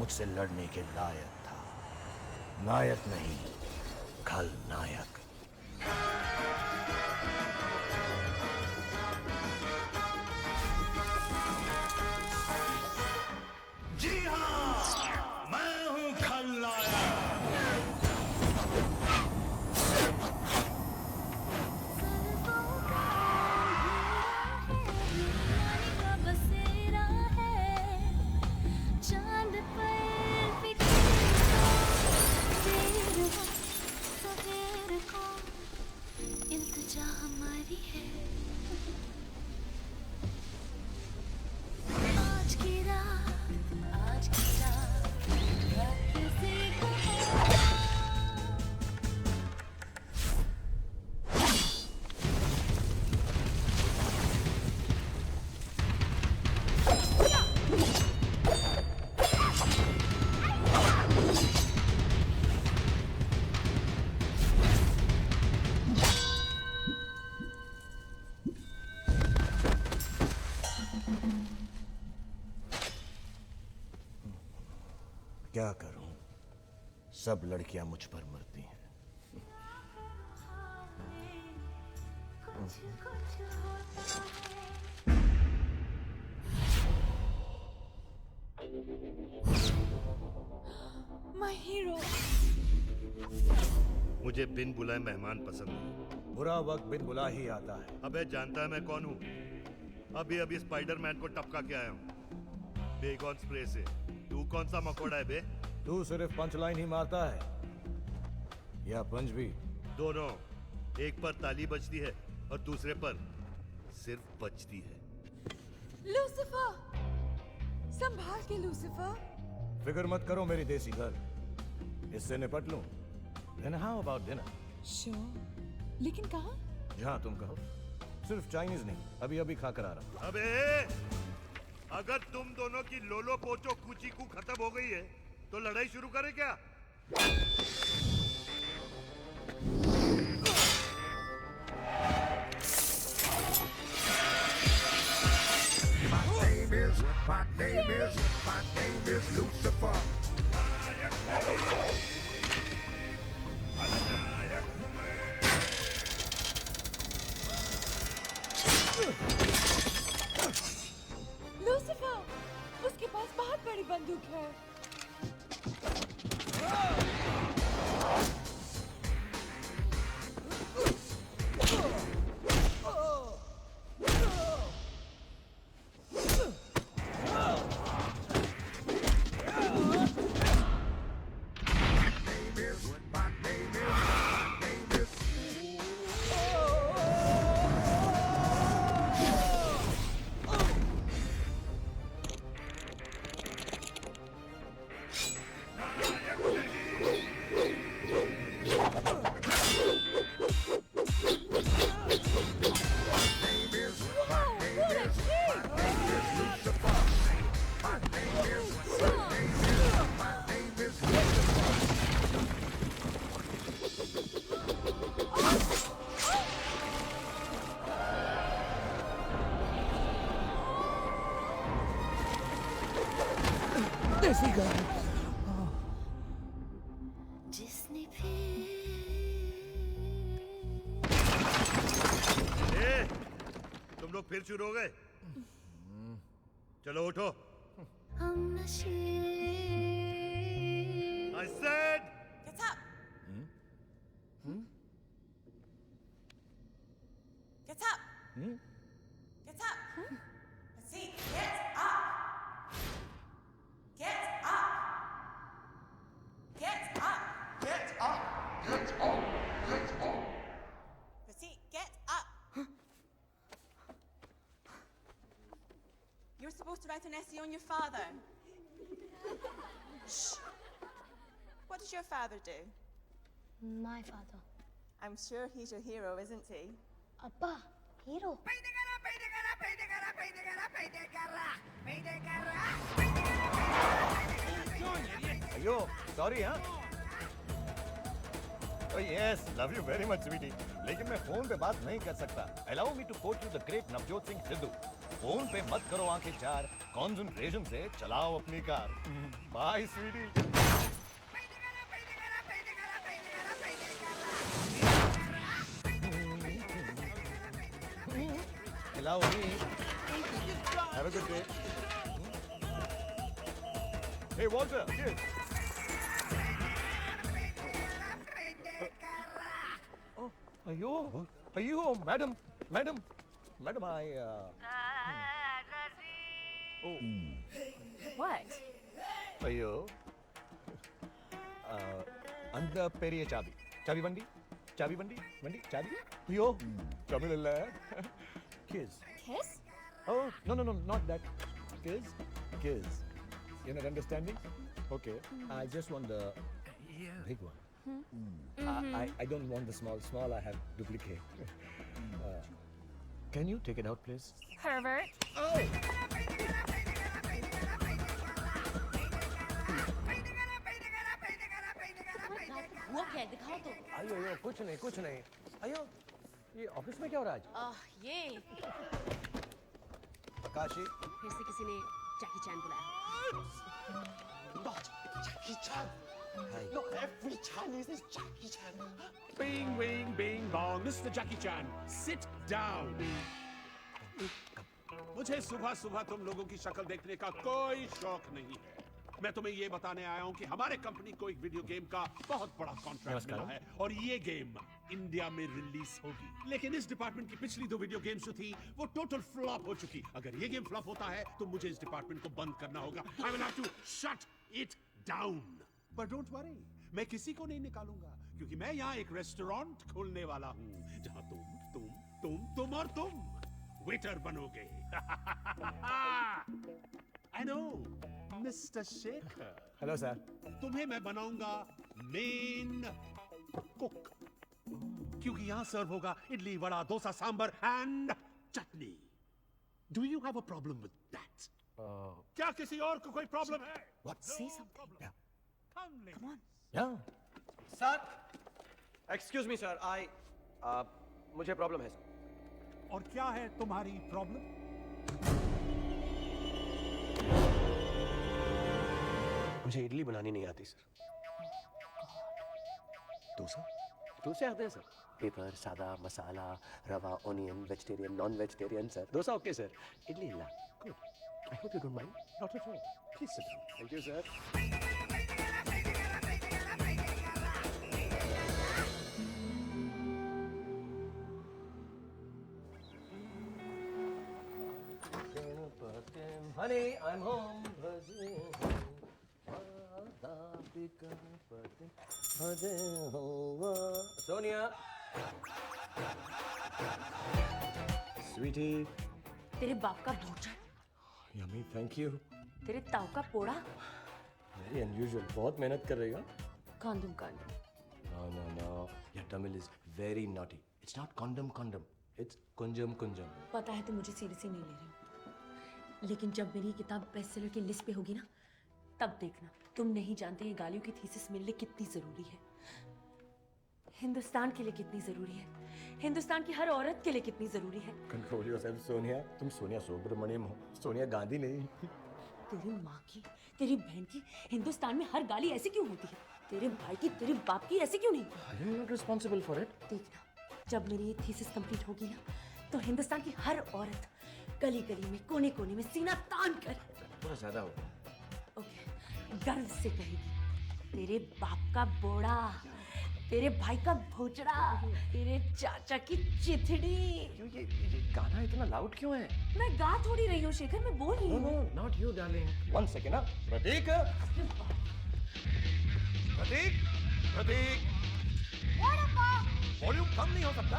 मुझसे लड़ने के लायक था। नायक नहीं, खलनायक। जी हाँ, मैं हूँ खलनायक। इल्तिजा हमारी है आज की रात किसी को क्या करूं, सब लड़कियां मुझ पर मरती हैं। My hero. मुझे बिन बुलाए मेहमान पसंद नहीं। बुरा वक्त बिन बुला ही आता है। अबे जानता है मैं कौन हूँ? अभी अभी स्पाइडरमैन को टपका के आया हूँ बेगॉन स्प्रे से। तू कौन सा मकोड़ा है बे? तू सिर्फ पंच लाइन ही मारता है या पंच भी? दोनों। एक पर ताली बजती है और दूसरे पर सिर्फ बजती है। लूसिफर, संभाल के लूसिफर। फिक्र मत करो मेरी देसी गर्ल, इससे निपट लूं। Then how about dinner? Sure, लेकिन कहाँ? जहां तुम कहो। सिर्फ चाइनीज नहीं, अभी अभी खाकर आ रहा हूं। अबे अगर तुम दोनों की लोलो पोचो कुची कू खत्म हो गई है तो लड़ाई शुरू करें क्या? My name is Lucifer. Lucifer, उसके पास बहुत बड़ी बंदूक है। देसी गर्ल। जिसने फिर तुम लोग फिर शुरू हो गए? चलो उठो। हम नशे। I said Get up. Get up. Get up. See, get up. Get up. Get up. Get up! Get up! Get up! Petite, get up. You were supposed to write an essay on your father. Shh. What does your father do? My father. I'm sure he's your hero, isn't he? Appa, hero. अयो sorry. हाँ yes, love you very much sweetie, लेकिन मैं phone पे बात नहीं कर सकता। Allow me to quote you the great Navjot Singh Sidhu. Phone पे मत करो आंखें चार, कंसंट्रेशन से चलाओ अपनी car. Bye sweetie. Allow me. Have a good day. Hey, Walter. Yes. Oh, madam, Oh, What? అయ్యో அந்த பெரிய చాబీ చాబీ బండి అయ్యో తమిళ kiss. Kiss? Oh, no, not that. Kiss. You're not understanding? Okay, I just want the big one. I don't want the small I have duplicate. Can you take it out, please? Pervert. Oh! वो क्या है दिखाओ तो। अयो कुछ नहीं अयो ये ऑफिस में क्या हो रहा है आज ये Takashi. फिर से किसी ने जैकी चैन बुलाया। Not Jackie Chan. Not every Chinese is Jackie Chan. Bing, bing, bing, bong. Mr. Jackie Chan, sit down. मुझे सुबह सुबह तुम लोगों की शक्ल देखने का कोई शौक नहीं है। मैं तुम्हें ये बताने आया हूँ कि हमारे कंपनी को एक वीडियो गेम का बहुत बड़ा कॉन्ट्रैक्ट मिला है और ये गेम इंडिया में रिलीज होगी। लेकिन इस डिपार्टमेंट की पिछली 2 वीडियो गेम्स जो थी वो टोटल फ्लॉप हो चुकी। अगर ये गेम फ्लॉप होता है तो मुझे इस डिपार्टमेंट को बंद करना होगा। I will have to shut it down. But don't worry, मैं किसी को नहीं निकालूंगा क्योंकि मैं यहाँ एक रेस्टोरेंट खोलने वाला हूँ जहाँ तुम और तुम वेटर बनोगे। I know, Mr. Shekhar. Hello sir तुम्हें मैं बनाऊंगा मेन कुक क्योंकि यहाँ सर्व होगा idli vada dosa sambar and chutney. Do you have a problem with that? क्या किसी और को कोई प्रॉब्लम है? Say something. Come on. yeah sir excuse me sir I मुझे प्रॉब्लम है सर और क्या है तुम्हारी प्रॉब्लम? मुझे इडली बनानी नहीं आती सर। डोसे आते हैं sir. Paper sada masala rava onion vegetarian non vegetarian sir. Dosa okay sir. Idli ला good. I hope you don't mind. Not at all. Please sit down. Thank you sir. Honey I am home Sonia sweetie तेरे बाप का भोजन, यम्मी थैंक यू तेरे ताऊ का पोड़ा। Very unusual बहुत मेहनत कर रही हो कांदुम कांदुम। No your Tamil is very naughty it's not condom it's kunjam पता है तुम मुझे सीरियसली नहीं ले रहे हो, लेकिन जब मेरी किताब बेस्टसेलर की लिस्ट पे होगी ना तब देखना। तुम नहीं जानते ये गालियों की थीसिस मेरे लिए कितनी जरूरी है, हिंदुस्तान के लिए कितनी जरूरी है, हिंदुस्तान की हर औरत के लिए कितनी जरूरी है। कंट्रोल योरसेल्फ सोनिया तुम सोनिया सुब्रमण्यम हो सोनिया गांधी नहीं। तेरी माँ की तेरी बहन की हिंदुस्तान में हर गाली ऐसी क्यों होती है? तेरे भाई की तेरे बाप की ऐसी क्यों नहीं? आई am not responsible for it. देखना जब मेरी ये थीसिस कंप्लीट होगी ना तो हिंदुस्तान की हर औरत गली गली में कोने कोने में सीना तान कर थोड़ा ज्यादा हो ओके गर्व से कहेगी तेरे बाप का बोड़ा, तेरे भाई का भोजड़ा, तेरे चाचा की चिथड़ी। ये गाना इतना लाउड क्यों है? मैं गा थोड़ी रही हूँ शेखर, मैं बोल रही नो हूँ। No not you darling one second ना प्रतीक वॉल्यूम कम नहीं हो सकता?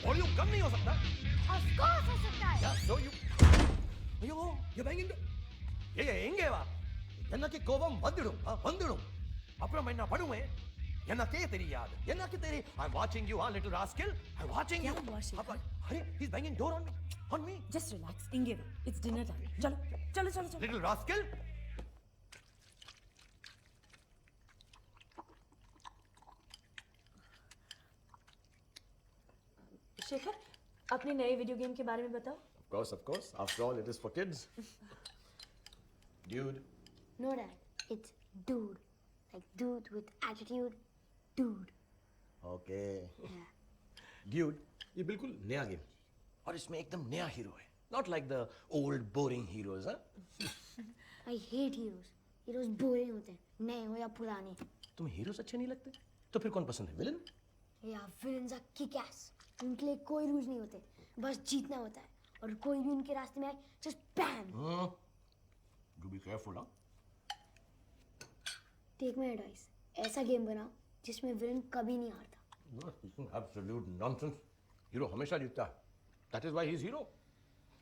वॉल्यूम कम नहीं हो सकता? Of course हो सकता है Yeah, so you ಅಯ್ಯೋ you banging ಹೆಂಗೆ ವಾ என்னಕ್ಕೆ கோபம் வந்துடும் அப்புறம் என்ன பண்ணுவேன் என்னக்கே தெரியாது என்னಕ್ಕೆ தெரி I'm watching you huh little rascal I'm watching you क्या हुआ शेखर? अरे he's banging door on me Just relax, Inge it's dinner time. चलो चलो चलो चलो। little rascal शेखर अपने नए वीडियो गेम के बारे में बताओ। Of course. After all, it is for kids. Dude. No, Dad. It's dude. Like dude with attitude. Dude. Okay. Yeah. Dude, ये बिल्कुल नया गेम. और इसमें एकदम नया हीरो है. Not like the old boring heroes, huh? I hate heroes. Heroes boring होते हैं. नए हो या पुराने. तुम्हें हीरोज अच्छे नहीं लगते? तो फिर कौन पसंद है? विलन? या villains are kick-ass. उनके लिए कोई रूल्स नहीं होते. बस जीतना होता है. और कोई भी उनके रास्ते में आए, just bam. Do be careful, huh? Take my advice. ऐसा गेम बनाओ जिसमें विलन कभी नहीं हारता. No, absolute nonsense. हीरो हमेशा जीतता है. That is why he is hero.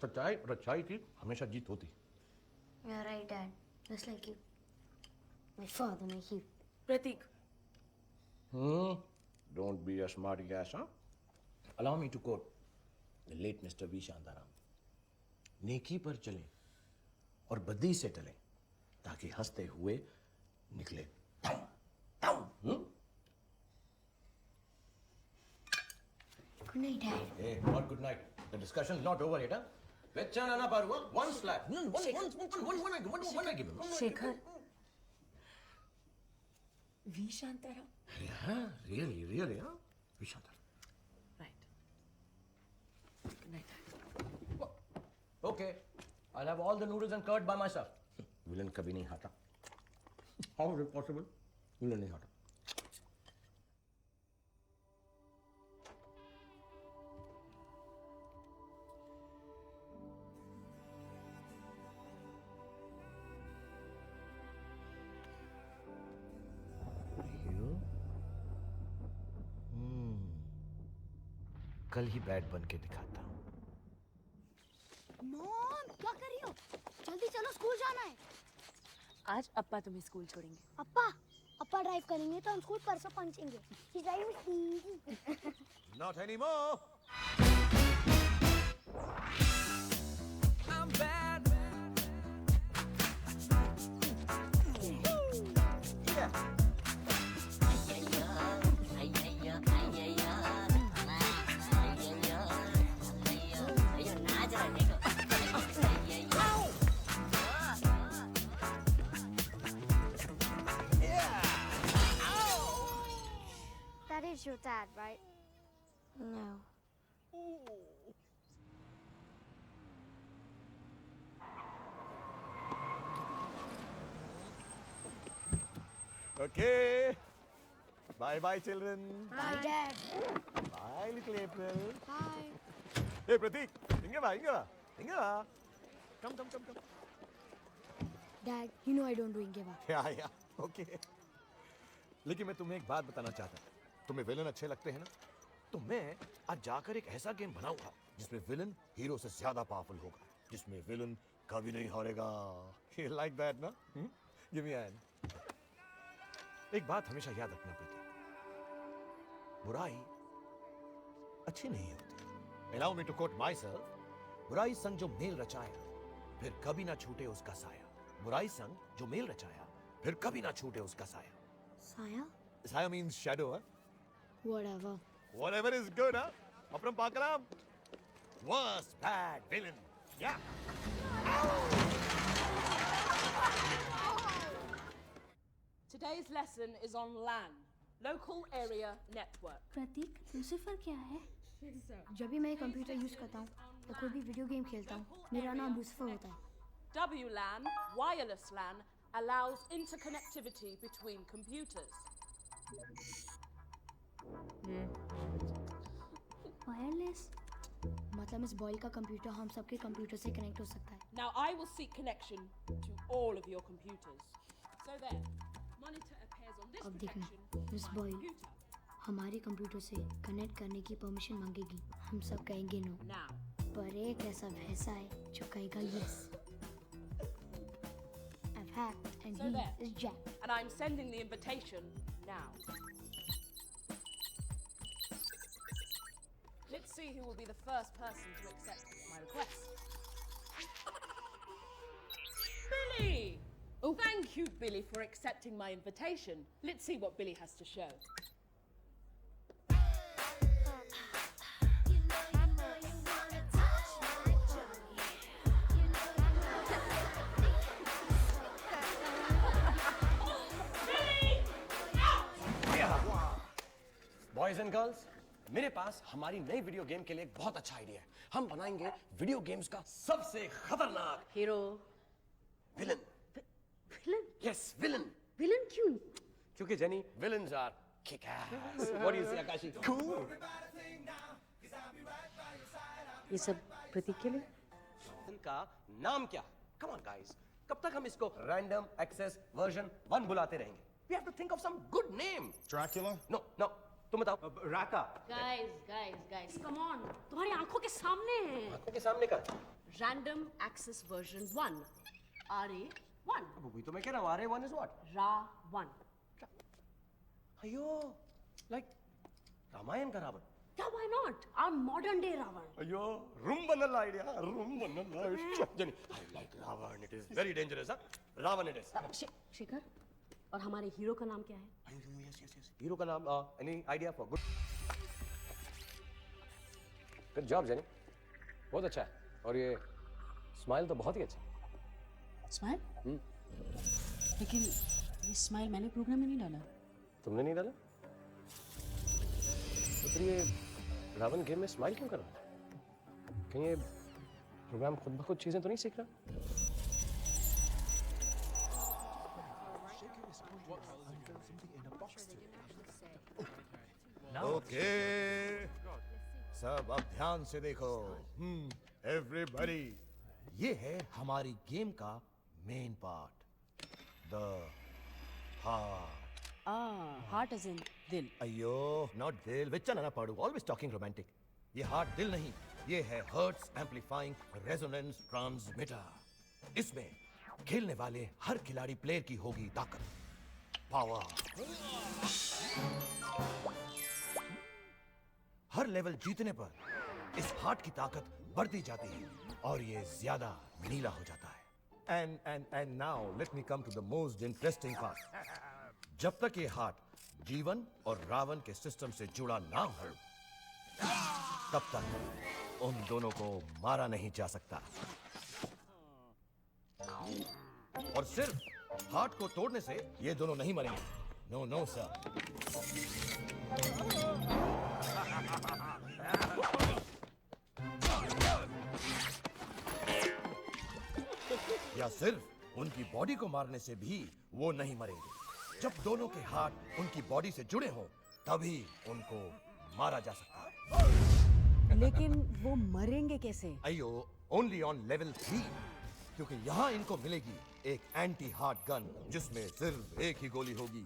सच्चाई और अच्छाई की हमेशा जीत होती. You're right, Dad. Just like you. My father, my hero. Prateek, Don't be a smarty ass, huh? Allow me to quote the late Mr. V. Shantaram. नेकी पर चले और बदी से टले ताकि हंसते हुए निकले. Good night, Dad. Hey, not good night. The discussion is not over yet, huh? Vechana na paru, one slap. One I give him. Shekhar, V Shantaram. Yeah, really, huh? V. Shantaram. Right. Good night. Okay, I'll have all the noodles and curd by myself. Villain कभी नहीं हारता. How is it possible? Villain नहीं हारता. कल ही bat बन के दिखाता हूँ. मॉम, क्या कर रही हो? जल्दी चलो, स्कूल जाना है. आज अप्पा तुम्हें स्कूल छोड़ेंगे. अप्पा ड्राइव करेंगे तो हम स्कूल परसों पहुंचेंगे. He's driving. Not anymore. I'm bad. Yeah. That is your dad, right? No. Okay. Bye, children. Bye, Dad. Bye, little April. Bye. Hey, Pratik. Inge va. Come. Dad, you know I don't do Ingeva. Yeah. Okay. लेकिन मैं तुम्हें एक बात बताना चाहता हूँ. तुम्हें villain अच्छे लगते हैं ना? तो मैं आज जाकर एक ऐसा गेम बनाऊंगा जिसमें विलन हीरो से ज्यादा पावरफुल होगा, जिसमें विलन कभी नहीं हारेगा. You like that, ना? Give me a hand. एक बात हमेशा याद रखना पड़ती, बुराई अच्छी नहीं होती. Allow me to quote myself. बुराई संग जो मेल रचाया, फिर कभी ना छूटे उसका साया. बुराई संग जो मेल रचाया, फिर कभी ना छूटे उसका साया. Saya? Saya means shadow, huh? Whatever. Whatever is good, huh? Apram Pakaram. Worst bad villain. Yeah. Today's lesson is on LAN, Local Area Network. Prateek, Lucifer क्या है? जब भी मैं कंप्यूटर यूज करता हूँ तो कोई भी वीडियो गेम खेलता हूँ, मेरा नाम लूसीफर होता है. WLAN, wireless LAN, allows interconnectivity between computers. Wireless मतलब इस बॉयल का कंप्यूटर हम सबके कंप्यूटर से कनेक्ट हो सकता है. Now I will seek connection to all of your computers. So there, monitor appears on this अब देखना, protection miss on my boil computer. हमारे कंप्यूटर से कनेक्ट करने की परमिशन मांगेगी. हम सब कहेंगे नो. Now, पर एक ऐसा भैंसा है जो कहेगा yes. I've hacked and So he there. is Jack. and I'm sending the invitation now. Let's see who will be the first person to accept my request. Billy! Oh, thank you, Billy, for accepting my invitation. Let's see what Billy has to show. Boys and girls, मेरे पास हमारी नई video game के लिए एक बहुत अच्छा idea है। हम बनाएंगे वीडियो गेम्स का सबसे खतरनाक hero. Villain. Villain? Yes, villain. Villain क्यों? क्योंकि Jenny, villains are kick ass. What do you say Akashi? Cool. ये सब प्रतीक के लिए? इनका नाम क्या? कम ऑन गाइस, कब तक हम इसको रैंडम एक्सेस वर्जन 1 बुलाते रहेंगे? We have to think of some good name. Dracula? No, no. तुम बताओ। राका। Guys, come on. तुम्हारी आंखों के सामने है। आंखों के सामने का। Random Access Version 1. RA1. अब वही तो मैं कह रहा हूँ। RA1 is what? Ra1. अयो, like रामायण का Ravan. Yeah, why not? Our modern day Ravan. अयो, रुम्बनल आइडिया, रुम्बनल। Jenny, I like Ravan. It is very dangerous, huh? Ravan it is. Shekhar, और हमारे हीरो का नाम क्या है? Yes. हीरो का नाम, any idea for good? Good job, jenny. बहुत अच्छा है। और ये स्माइल तो बहुत ही अच्छा है। स्माइल? लेकिन ये स्माइल मैंने प्रोग्राम में नहीं डाला। तुमने नहीं डाला? तो फिर ये रावण गेम में स्माइल क्यों कर रहा है? कहीं ये प्रोग्राम खुद ब खुद चीजें तो नहीं सीख रहा? ओके, सब अब ध्यान से देखो। एवरीबॉडी, ये है हमारी गेम का main part, the heart. Heart is in दिल। अयो, नॉट दिल, विच ना पाड़ू, ऑलवेज टॉकिंग रोमांटिक। ये हार्ट दिल नहीं, ये है हर्ट्स एम्पलीफाइंग रेजोनेंस ट्रांसमीटर। इसमें खेलने वाले हर खिलाड़ी प्लेयर की होगी ताकत, पावर। हर लेवल जीतने पर इस हार्ट की ताकत बढ़ती जाती है और ये ज्यादा नीला हो जाता है। And now let me come to the most interesting part. जब तक ये हार्ट जीवन और रावण के सिस्टम से जुड़ा ना हो, तब तक उन दोनों को मारा नहीं जा सकता। और सिर्फ हार्ट को तोड़ने से ये दोनों नहीं मरेंगे। No no sir. या सिर्फ उनकी बॉडी को मारने से भी वो नहीं मरेंगे। जब दोनों के हार्ट उनकी बॉडी से जुड़े हों, तभी उनको मारा जा सकता है। लेकिन वो मरेंगे कैसे? अयो, ओनली ऑन लेवल 3, क्योंकि यहाँ इनको मिलेगी एक एंटी हार्ट गन जिसमें सिर्फ एक ही गोली होगी।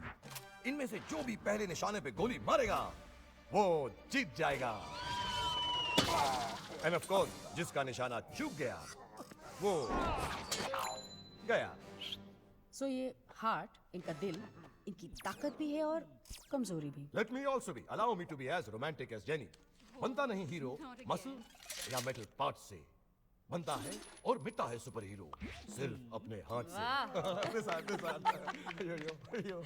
इनमें से जो भी पहले निशाने पे गोली मारेगा वो जीत जाएगा। एंड ऑफ कोर्स जिसका निशाना चूक गया वो गया। सो ये हार्ट, इनका दिल, इनकी ताकत भी है और कमजोरी भी। Let me also be, allow me to be as romantic as Jenny. बनता नहीं हीरो मसल या मेटल पार्ट से, बनता है और मिटता है सुपर हीरो सिर्फ अपने हाथ से। This hand. Yo.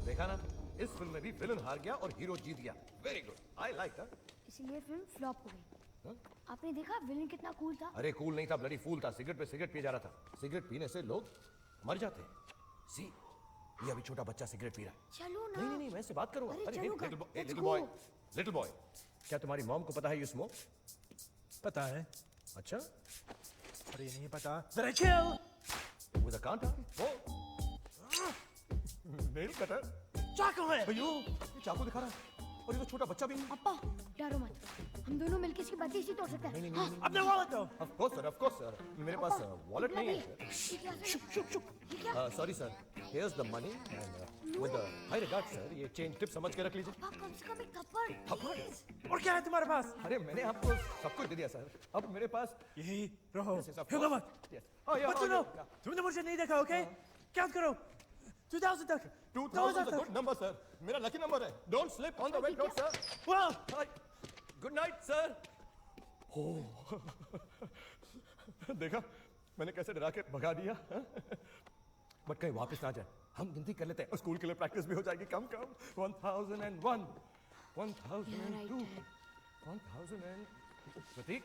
देखा ना, इस फिल्म में भी विलन हार गया और हीरो जीत गया। Very good, I like that. इसीलिए फिल्म फ्लॉप हो गई। आपने देखा विलन कितना कूल था? अरे कूल नहीं था, ब्लडी फूल था। सिगरेट पे सिगरेट पिए जा रहा था। सिगरेट पीने से लोग मर जाते हैं। सी, ये अभी छोटा बच्चा सिगरेट पी रहा है। चलो ना। नहीं, मैं इससे बात करूंगा। अरे चलो, लिटिल बॉय, क्या तुम्हारी मॉम को पता है यू स्मोक? पता है। अच्छा, अरे नहीं पता। जरा चिल। विद अ कांटा? Nail cutter? चाकू है। अयो, ये चाकू दिखा रहा है और ये तो छोटा बच्चा भी नहीं। पापा डरो मत, हम दोनों मिलकर इसकी बत्ती इसी तोड़ सकते हैं। नहीं, अपने वॉलेट दो। ऑफ कोर्स सर, मेरे पास वॉलेट नहीं है। Sorry sir, here's the money and with high regard sir, ये चेंज टिप समझ के रख लीजिए। पापा कम से कम एक थप्पड़। और क्या है तुम्हारे पास? अरे मैंने आपको सब कुछ दे दिया सर, अब मेरे पास यही रहो। Yes, of हिलो course. मत। Yes. Oh, yeah, मत oh, सुनो, yeah. तुमने मुझे नहीं देखा, ओके? काउंट करो 2000 तक। 2000 is a good number sir, मेरा लकी नंबर है। Don't slip on the wet road sir. वाह, गुड नाइट सर। देखा मैंने कैसे डरा के भगा दिया। बट कहीं वापस ना जाए। हम गिनती कर लेते हैं, स्कूल के लिए प्रैक्टिस भी हो जाएगी। कम 1001, 1002, 1000 प्रतीक,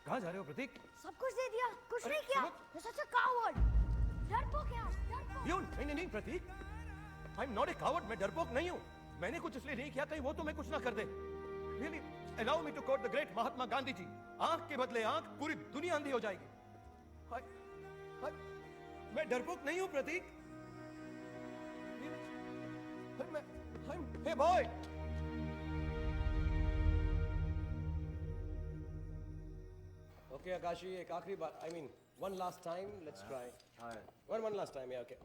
कहाँ जा रहे हो प्रतीक? सब कुछ दे दिया, कुछ नहीं किया। You're such a coward. डरपोक यार, डरपोक। क्यों? नहीं Pratik, I am not a coward. मैं डरपोक नहीं हूँ। मैंने कुछ इसलिए नहीं किया कहीं वो तुम्हें कुछ ना कर दे। Really, allow me to quote the great Mahatma Gandhi ji, आंख के बदले आंख, पूरी दुनिया अंधी हो जाएगी। मैं डरपोक नहीं हूँ प्रतीक। Hey boy! Okay, Akashi, एक आखिरी बार, I mean, one last time, let's try. One last time, yeah, okay.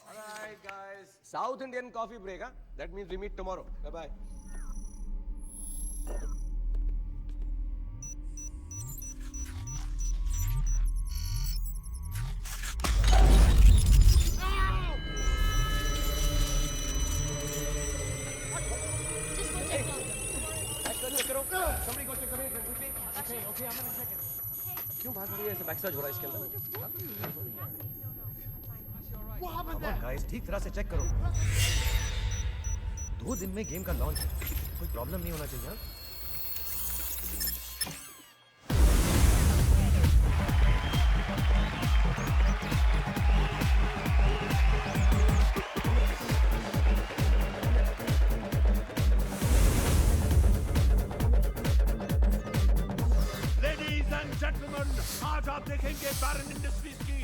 Alright, guys. South Indian coffee break, huh? That means we meet tomorrow. Bye-bye. क्यों भाग रही है? ऐसे बैकस्टेज हो रहा है इसके अंदर। गाइस, ठीक तरह से चेक करो। 2 दिन में गेम का लॉन्च है, कोई प्रॉब्लम नहीं होना चाहिए। जेंटलमैन, आज आप देखेंगे बैरन इंडस्ट्रीज की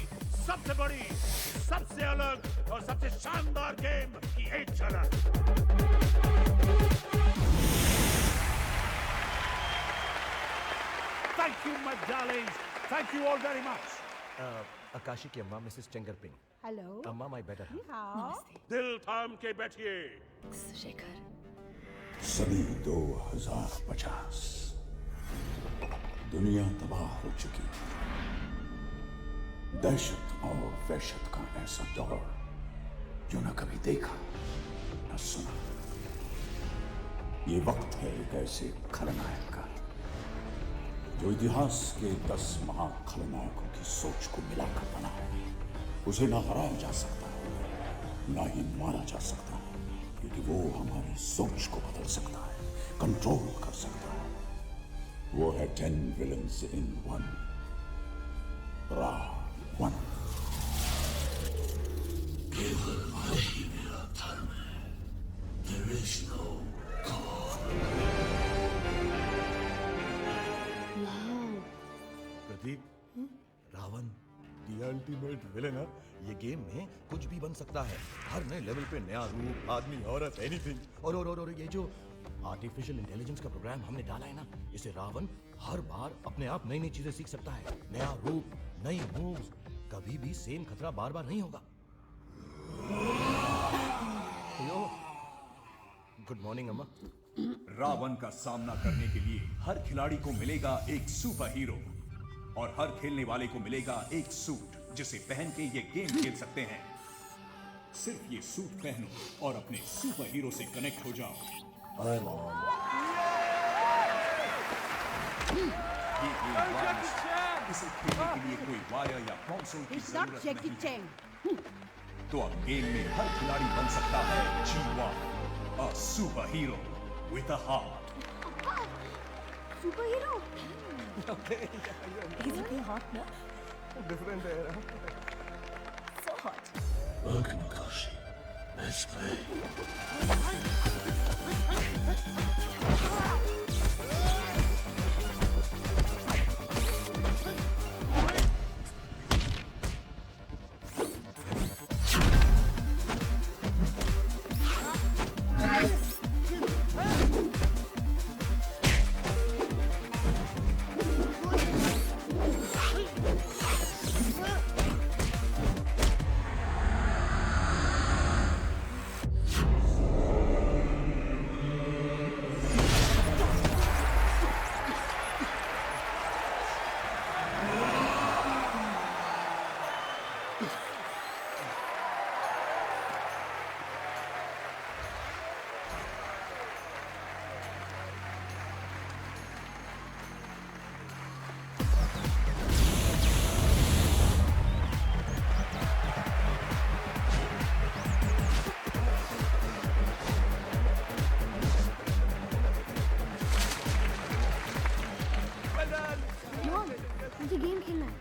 सबसे बड़ी, सबसे अलग और सबसे शानदार गेम की एक झलक। Thank you, my darlings. Thank you all very much. आकाशी की अम्मा मिसेस चेंगरपिंग। Hello. अम्मा माय बेटर हाफ। Namaste. दिल थाम के बैठिए। शेखर। सदी 2050 दुनिया तबाह हो चुकी। दहशत और वहशत का ऐसा दौर जो न कभी देखा न सुना। ये वक्त है एक ऐसे खलनायक का जो इतिहास के 10 महाखलनायकों की सोच को मिलाकर बना है। उसे ना हराया जा सकता, ना ही मारा जा सकता, क्योंकि वो हमारी सोच को बदल सकता है, कंट्रोल कर सकता है। वो है 10 villains in 1. Ra1. केवल वही मेरा धर्म है। There is no God. Pradeep, Ravan the ultimate villain है। ये गेम में कुछ भी बन सकता है। हर नए लेवल पे नया रूप, आदमी, औरत, एनीथिंग। और ये जो आर्टिफिशियल इंटेलिजेंस का प्रोग्राम हमने डाला है ना, इसे रावण हर बार अपने आप नई नई चीजें सीख सकता है। नया रूप, नई मूव्स, कभी भी सेम खतरा बार बार नहीं होगा। गुड मॉर्निंग अम्मा। रावण का सामना करने के लिए हर खिलाड़ी को मिलेगा एक सुपर हीरो और हर खेलने वाले को मिलेगा एक सूट जिसे पहन के ये गेम खेल सकते हैं। सिर्फ ये सूट पहनो और अपने सुपर हीरो से कनेक्ट हो जाओ। ये गेम वायरलेस है। इसे खेलने के लिए कोई वायर या कंसोल की जरूरत नहीं। तो अब गेम में हर खिलाड़ी बन सकता है G1, a super hero with a heart. Super hero. He's looking hot now. Different है यार। So hot. Welcome, Akashi. Let's play.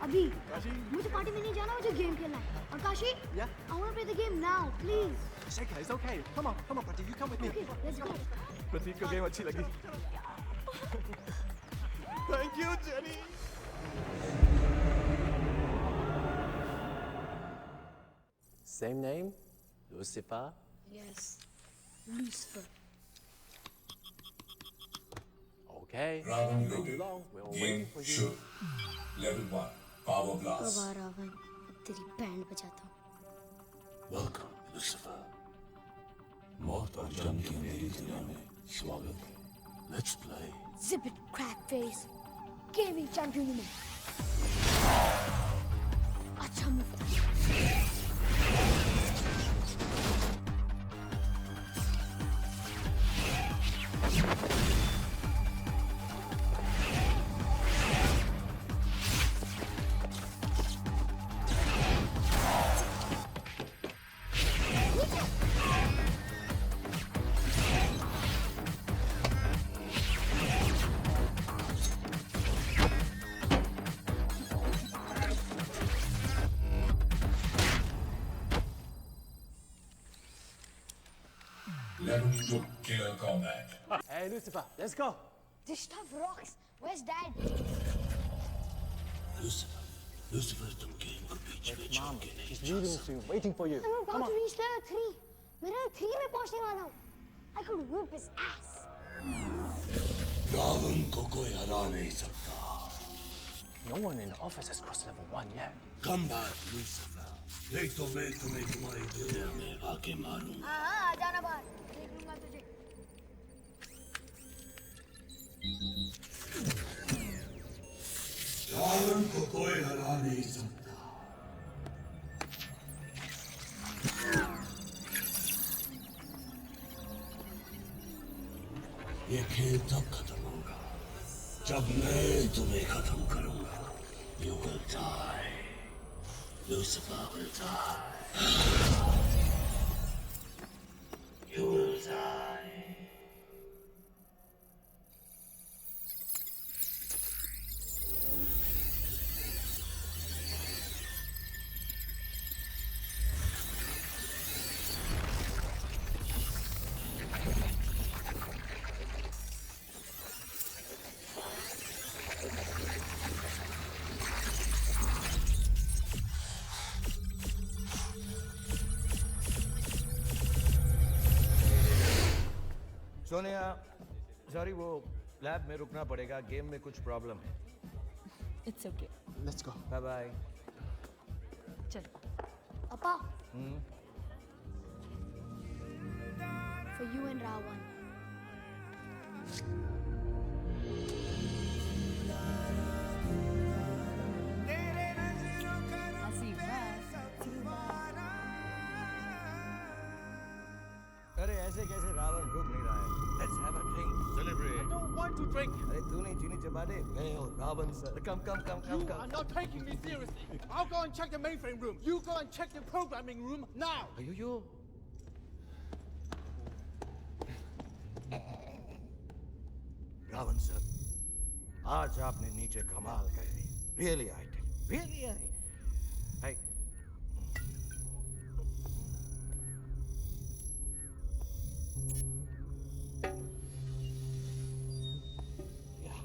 अभी मुझे पार्टी में नहीं जाना, मुझे गेम खेलना है। और Kashi, Yeah? I want to play the game now, please. It's okay. Come on, Pratik, you come with me. Okay, let's go. प्रतीक को गेम अच्छी लगी. Thank you, Jenny. Same name, Lucifer. Yes, Lucifer. Okay. Round Not too long. We're all waiting Game for you. shoot. Level 1. Power Blast. अब आ रावण, अब तेरी band बजाता हूँ। Welcome, Lucifer. मौत और जंग की मेरी दुनिया में स्वागत है. Let's play. Zip it, crack face. Gaming champion में। अच्छा move था। Level 2. Killer Combat. Hey, Lucifer, let's go. This stuff rocks. Where's Dad? Lucifer, तुम गेम को बीच में छोड़ के नहीं He's leaving soon, waiting for you. I'm about to reach level 3. मैं level 3 में पहुंचने वाला हूँ. I could whip his ass. Ravan को कोई हरा नहीं सकता. No one in the office has crossed level 1 yet. Come back, Lucifer. नहीं तो मैं तुम्हें तुम्हारी दुनिया में आके मारूंगा. हाँ, आ जाना बाहर. देख लूँगा तुझे. रावण को कोई हरा नहीं सकता. ये खेल तब खत्म होगा जब मैं तुम्हें खत्म करूंगा. You will die. Lucifer will die. You will die. Sonia, sorry वो लैब में रुकना पड़ेगा. गेम में कुछ प्रॉब्लम है. It's okay. Let's go. Bye bye. चल. Appa. For you and Ravan. I'll see you first. अरे ऐसे कैसे रावण रुक नहीं रहा है. Let's have a drink. Celebrate. I don't want to drink. अरे तू नहीं चीनी चबा दे. मैं और Ravan sir. Come. You are not taking me seriously. I'll go and check the mainframe room. You go and check the programming room now. अयो. Ravan sir, आज आपने नीचे कमाल कर दी. Really I did. Really I. Yeah.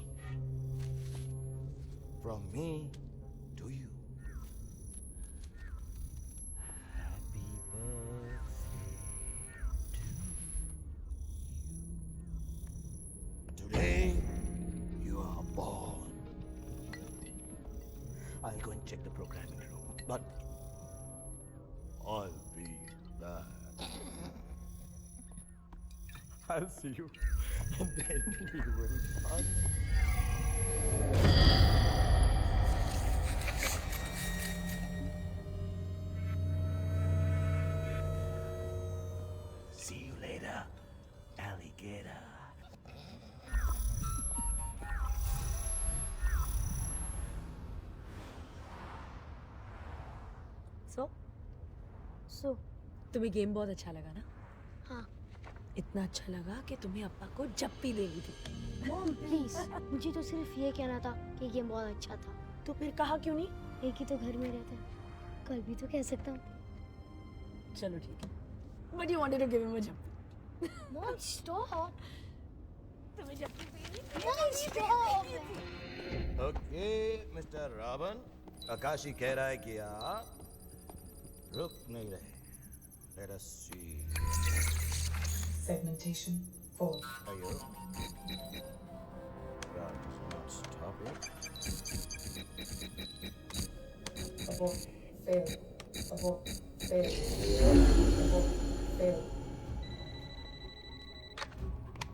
From me to you. Happy birthday to you. Today, you are born. I'll go and check the programming room, but I'll be back. I'll see you, and then we will hug. See you later, alligator. So, तुम्हें game बहुत अच्छा लगा ना? हाँ. इतना अच्छा लगा कि तुम्हें अप्पा को जप्पी देनी थी. Mom, please. मुझे तो सिर्फ ये कहना था कि गेम बहुत अच्छा था. तो फिर कहा क्यों नहीं? एक ही तो घर में रहता है, कल भी तो कह सकता हूँ। चलो ठीक है। But you wanted to give him a jump. Mom, stop. तुम्हें जप्पी चाहिए? Mom, stop. Okay mister Ravan, Akashi कह रहा है कि आप रुक नहीं रहे। Let us see. Segmentation 4. Ayo. God does not stop it. Abort. Fail. Abort. Fail. Abort. Fail.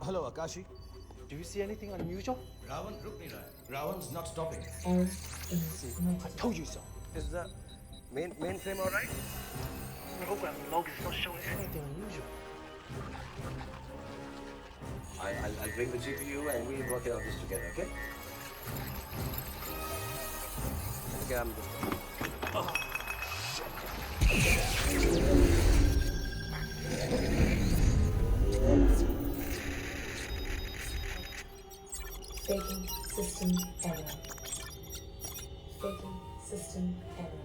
Hello, Akashi. Do you see anything unusual? Ravan रुक नहीं रहा है. Ravan's not stopping. Error in I told you so. Is the mainframe all right? Program log is not showing anything unusual. I'll bring the GPU and we'll work out this together, okay? Okay, I'm just... Faking system error. Faking system error.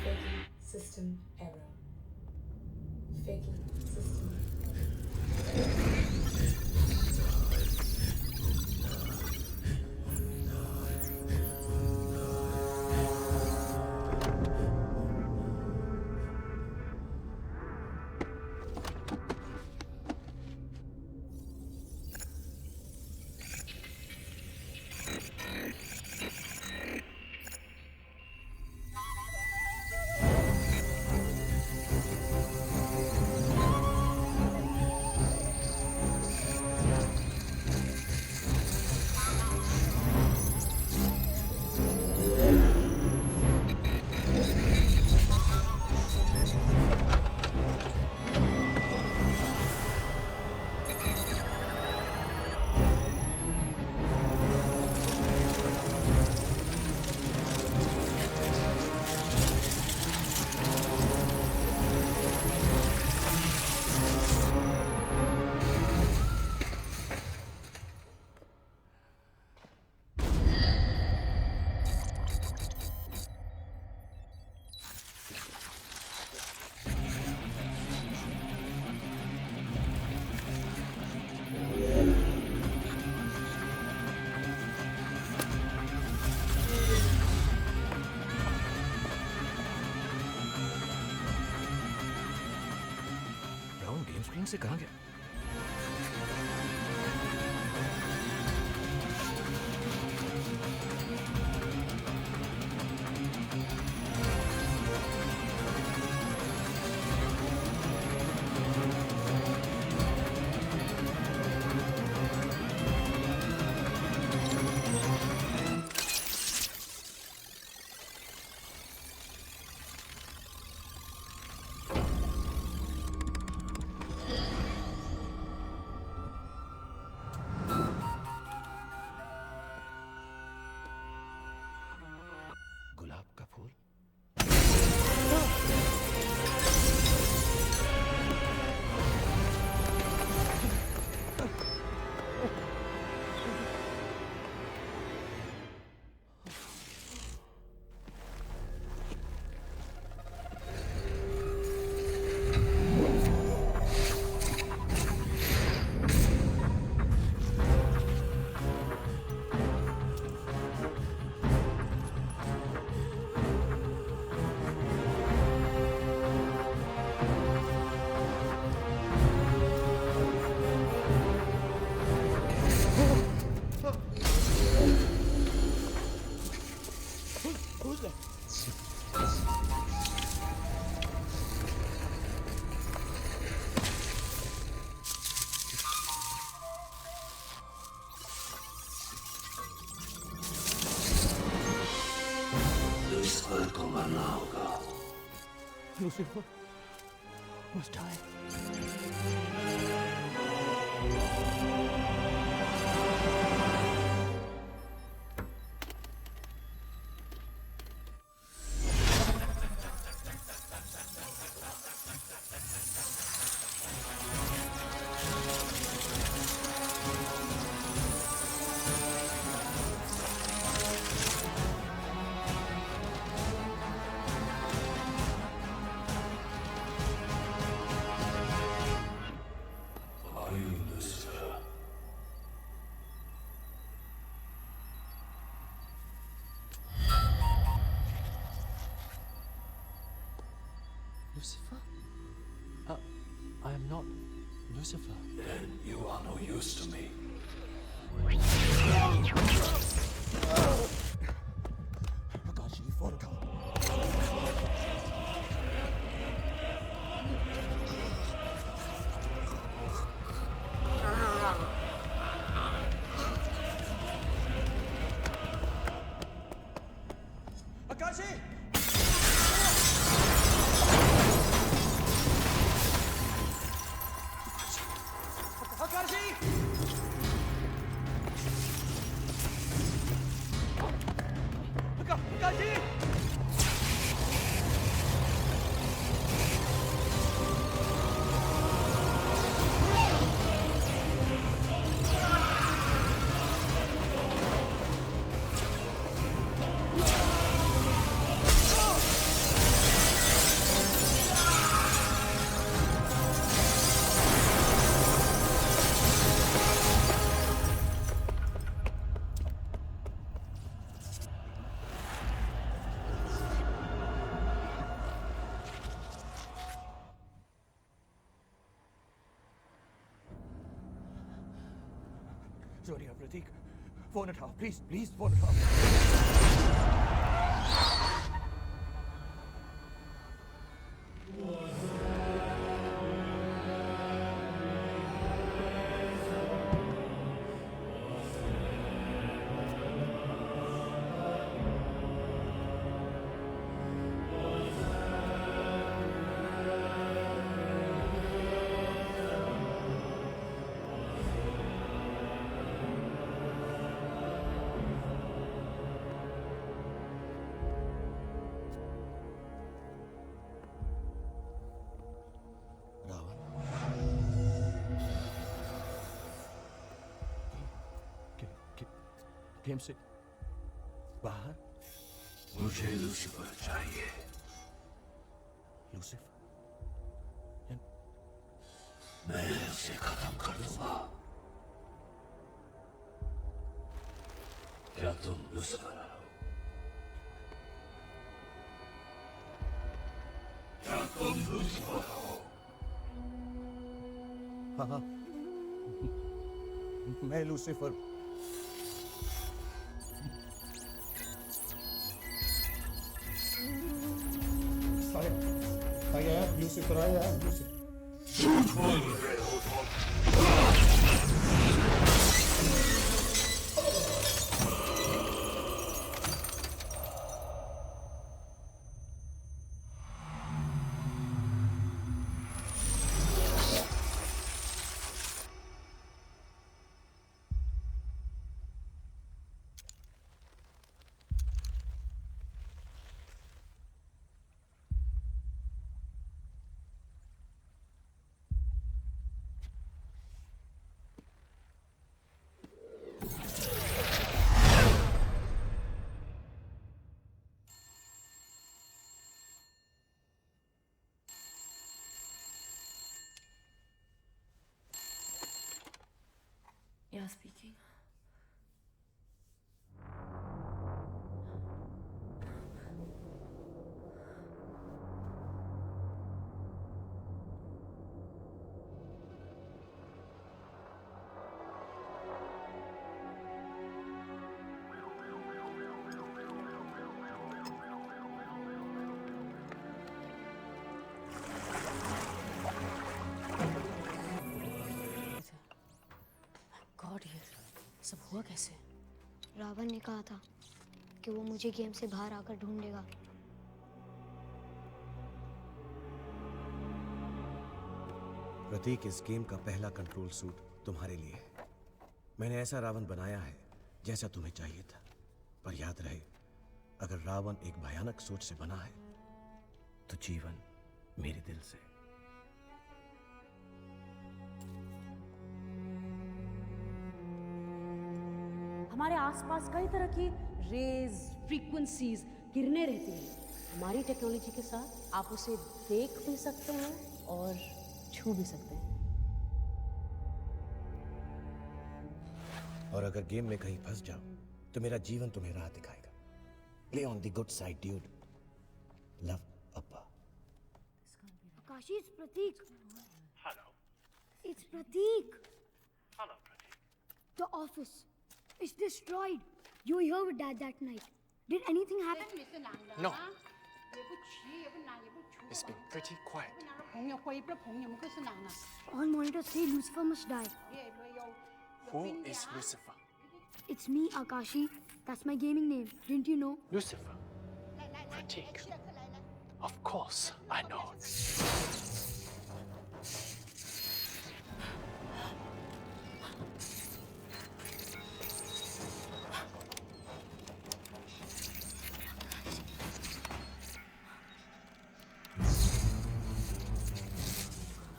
Faking system error. Faking system screen से कहाँ गया? Lucifer must die. I am not Lucifer. Then you are no use to me. Akashi, phone call. Akashi! Akashi! Akashi! Zoria, Pratik, phone it off. Please, please, phone it off. Game से बाहर मुझे Lucifer चाहिए। Lucifer मैं उसे खत्म कर दूंगा। क्या तुम लूसीफर हो? क्या तुम लूसीफर हो? हाँ, मैं लूसीफर। आया लूसीफर आया लूसीफर। झूठ बोल रहे हो तुम। Yeah, speaking. गॉड, ये सब हुआ कैसे? रावण ने कहा था कि वो मुझे गेम से बाहर आकर ढूंढेगा। प्रतीक, इस गेम का पहला कंट्रोल सूट तुम्हारे लिए है। मैंने ऐसा रावण बनाया है जैसा तुम्हें चाहिए था। पर याद रहे, अगर रावण एक भयानक सोच से बना है तो जीवन मेरे दिल से। हमारे आसपास कई तरह की रेज, फ्रीक्वेंसीज, किरणें रहती हैं। हमारी टेक्नोलॉजी के साथ आप उसे देख भी सकते हैं और छू भी सकते हैं। और अगर गेम में कहीं फंस जाओ तो मेरा जीवन तुम्हें राह दिखाएगा। Play on the good side dude. Love, अप्पा। Akashish, Pratik, Hello. It's Pratik. Hello, Pratik. The office. It's destroyed. You were here with Dad that night. Did anything happen? No. It's been pretty quiet. All monitors say Lucifer must die. Who is Lucifer? It's me, Akashi. That's my gaming name. Didn't you know? Lucifer. Pratik. Of course, I know.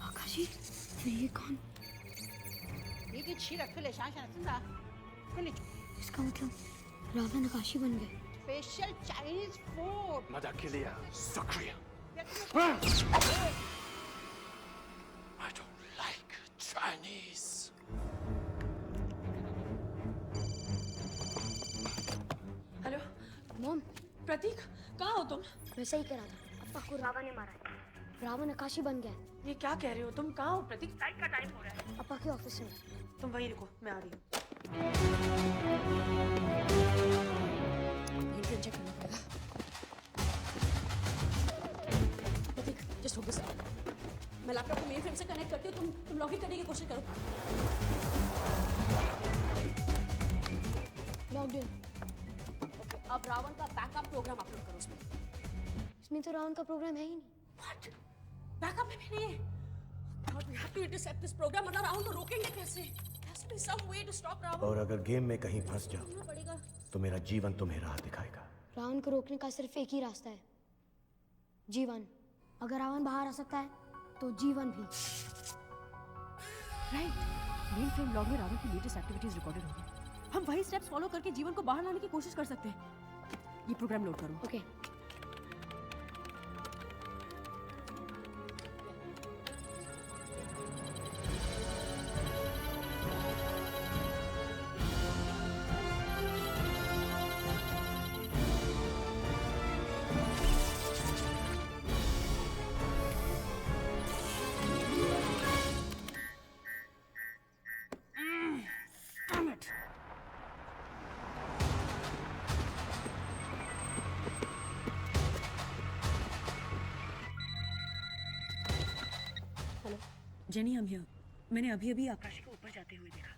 Akashi, ये कौन? इसका मतलब रावण आकाशी बन गए. Special Chinese food. Madakilia, Sakriya. I don't like Chinese. Hello mom, Pratik, कहाँ हो तुम? मैं सही कह रहा था. अप्पा को रावण ने मारा है. रावण आकाशी बन गया है. ये क्या कह रहे हो तुम? कहाँ हो प्रतीक? फ्लाइट का टाइम हो रहा है. अप्पा के ऑफिस में. तुम वहीं रुको, मैं आ रही हूँ. चेक करना पड़ेगा. प्रतीक, जस्ट होल्ड दिस. मैं लैपटॉप को मेन फ्रेम से कनेक्ट करती हूँ. तुम लॉगिन करने की कोशिश करो. Logged in. अब रावण का बैकअप प्रोग्राम अपलोड करो उसमें. इसमें तो रावण का प्रोग्राम है ही नहीं. What? बैकअप में भी नहीं है. God, we have to intercept this program. वरना रावण को रोकेंगे कैसे? There has to be some way to stop Ravan. और अगर गेम में कहीं फंस जाओ पड़ेगा. तो मेरा जीवन तुम्हें राह दिखाएगा. रावण को रोकने का सिर्फ एक ही रास्ता है. जीवन. अगर रावण बाहर आ सकता है तो जीवन भी. राइट. मेन फ्रेम लॉग में रावण की लेटेस्ट एक्टिविटीज रिकॉर्डेड होंगी. हम वही स्टेप्स फॉलो करके जीवन को बाहर लाने की कोशिश कर सकते हैं. ये प्रोग्राम लोड करो. ओके. Jenny, I'm here. मैंने अभी आकाशी को ऊपर जाते हुए देखा.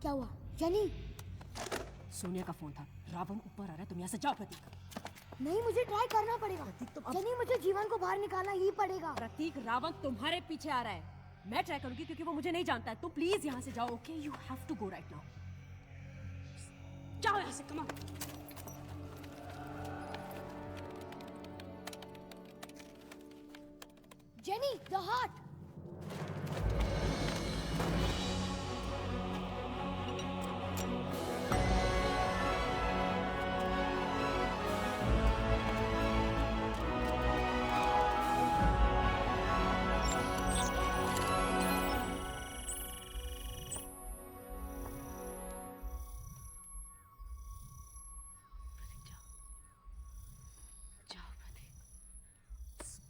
क्या हुआ? जेनी. सोनिया का फोन था. रावण ऊपर आ रहा है. तुम यहाँ से जाओ प्रतीक. नहीं, मुझे ट्राई करना पड़ेगा. जेनी, मुझे जीवन को बाहर निकालना ही पड़ेगा. प्रतीक, रावण तुम्हारे पीछे आ रहा है. मैं ट्राई करूंगी क्योंकि वो मुझे नहीं जानता है. तुम प्लीज यहाँ से जाओ. Okay, you have to go right now. जाओ यहाँ से. Come on. Jenny, the heart.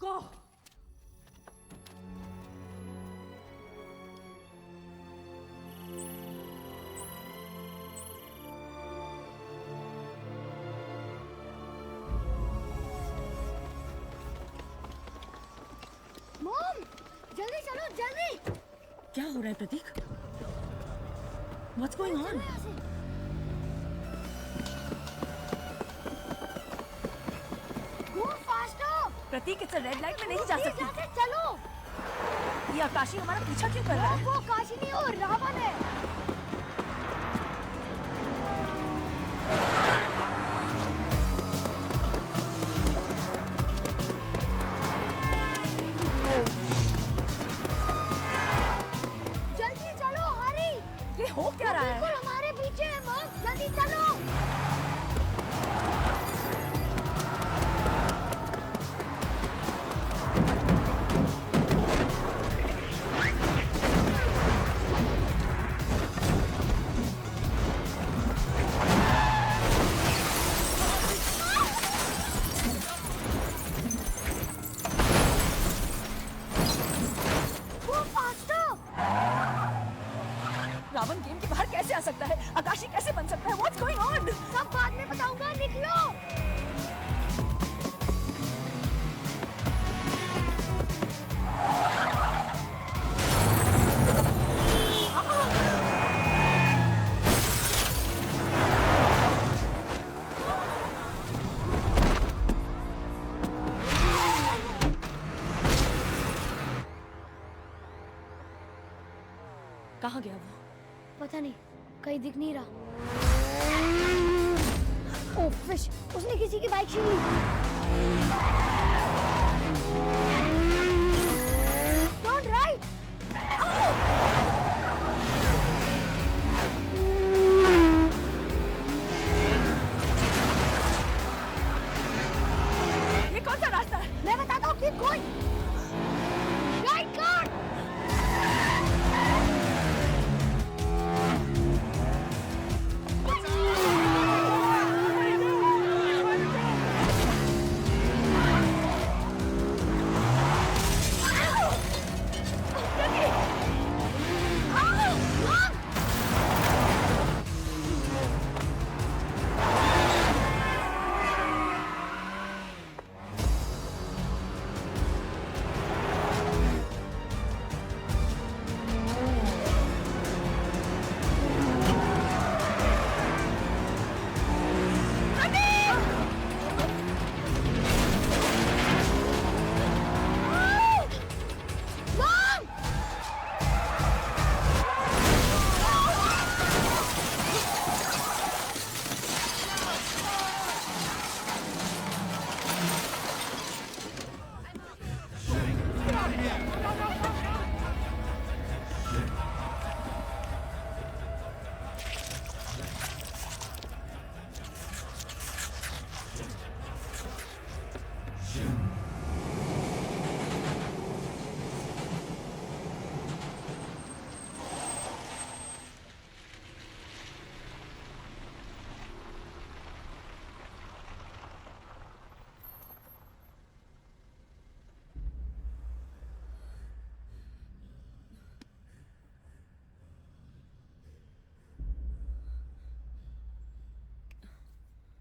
Go. Mom, जल्दी चलो, जल्दी. क्या हो रहा है प्रतीक? What's going on? Go faster. Prateek, it's a red light. मैं नहीं जा सकती. चलो. ये आकाशी हमारा पीछा क्यों कर रहा है? वो आकाशी नहीं हो, रावण है. जल्दी चलो, हरी. ये हो क्या रहा है? बिल्कुल हमारे पीछे है मॉम. जल्दी चलो. सकता है? आकाशी कैसे बन सकता है? What's going on? सब बाद में बताऊंगा, निकलो। कहाँ गया वो? पता नहीं, कहीं दिख नहीं रहा। ओह फिश, उसने किसी की बाइक छीन ली। Don't right. ये कौन सा रास्ता है? मैं बताता हूँ, keep going. Right car.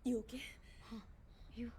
You okay? You.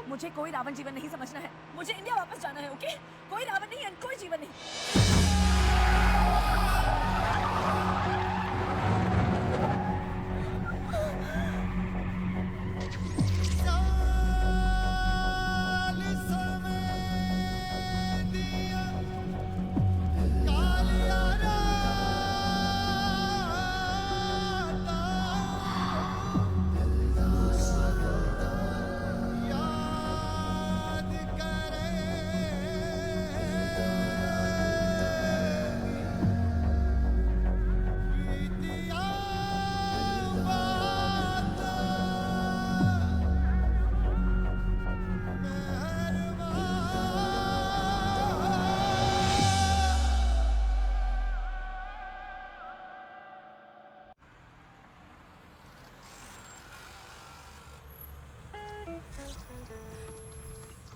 मुझे कोई रावण जीवन नहीं समझना है। मुझे इंडिया वापस जाना है, ओके? कोई रावण नहीं एंड कोई जीवन नहीं।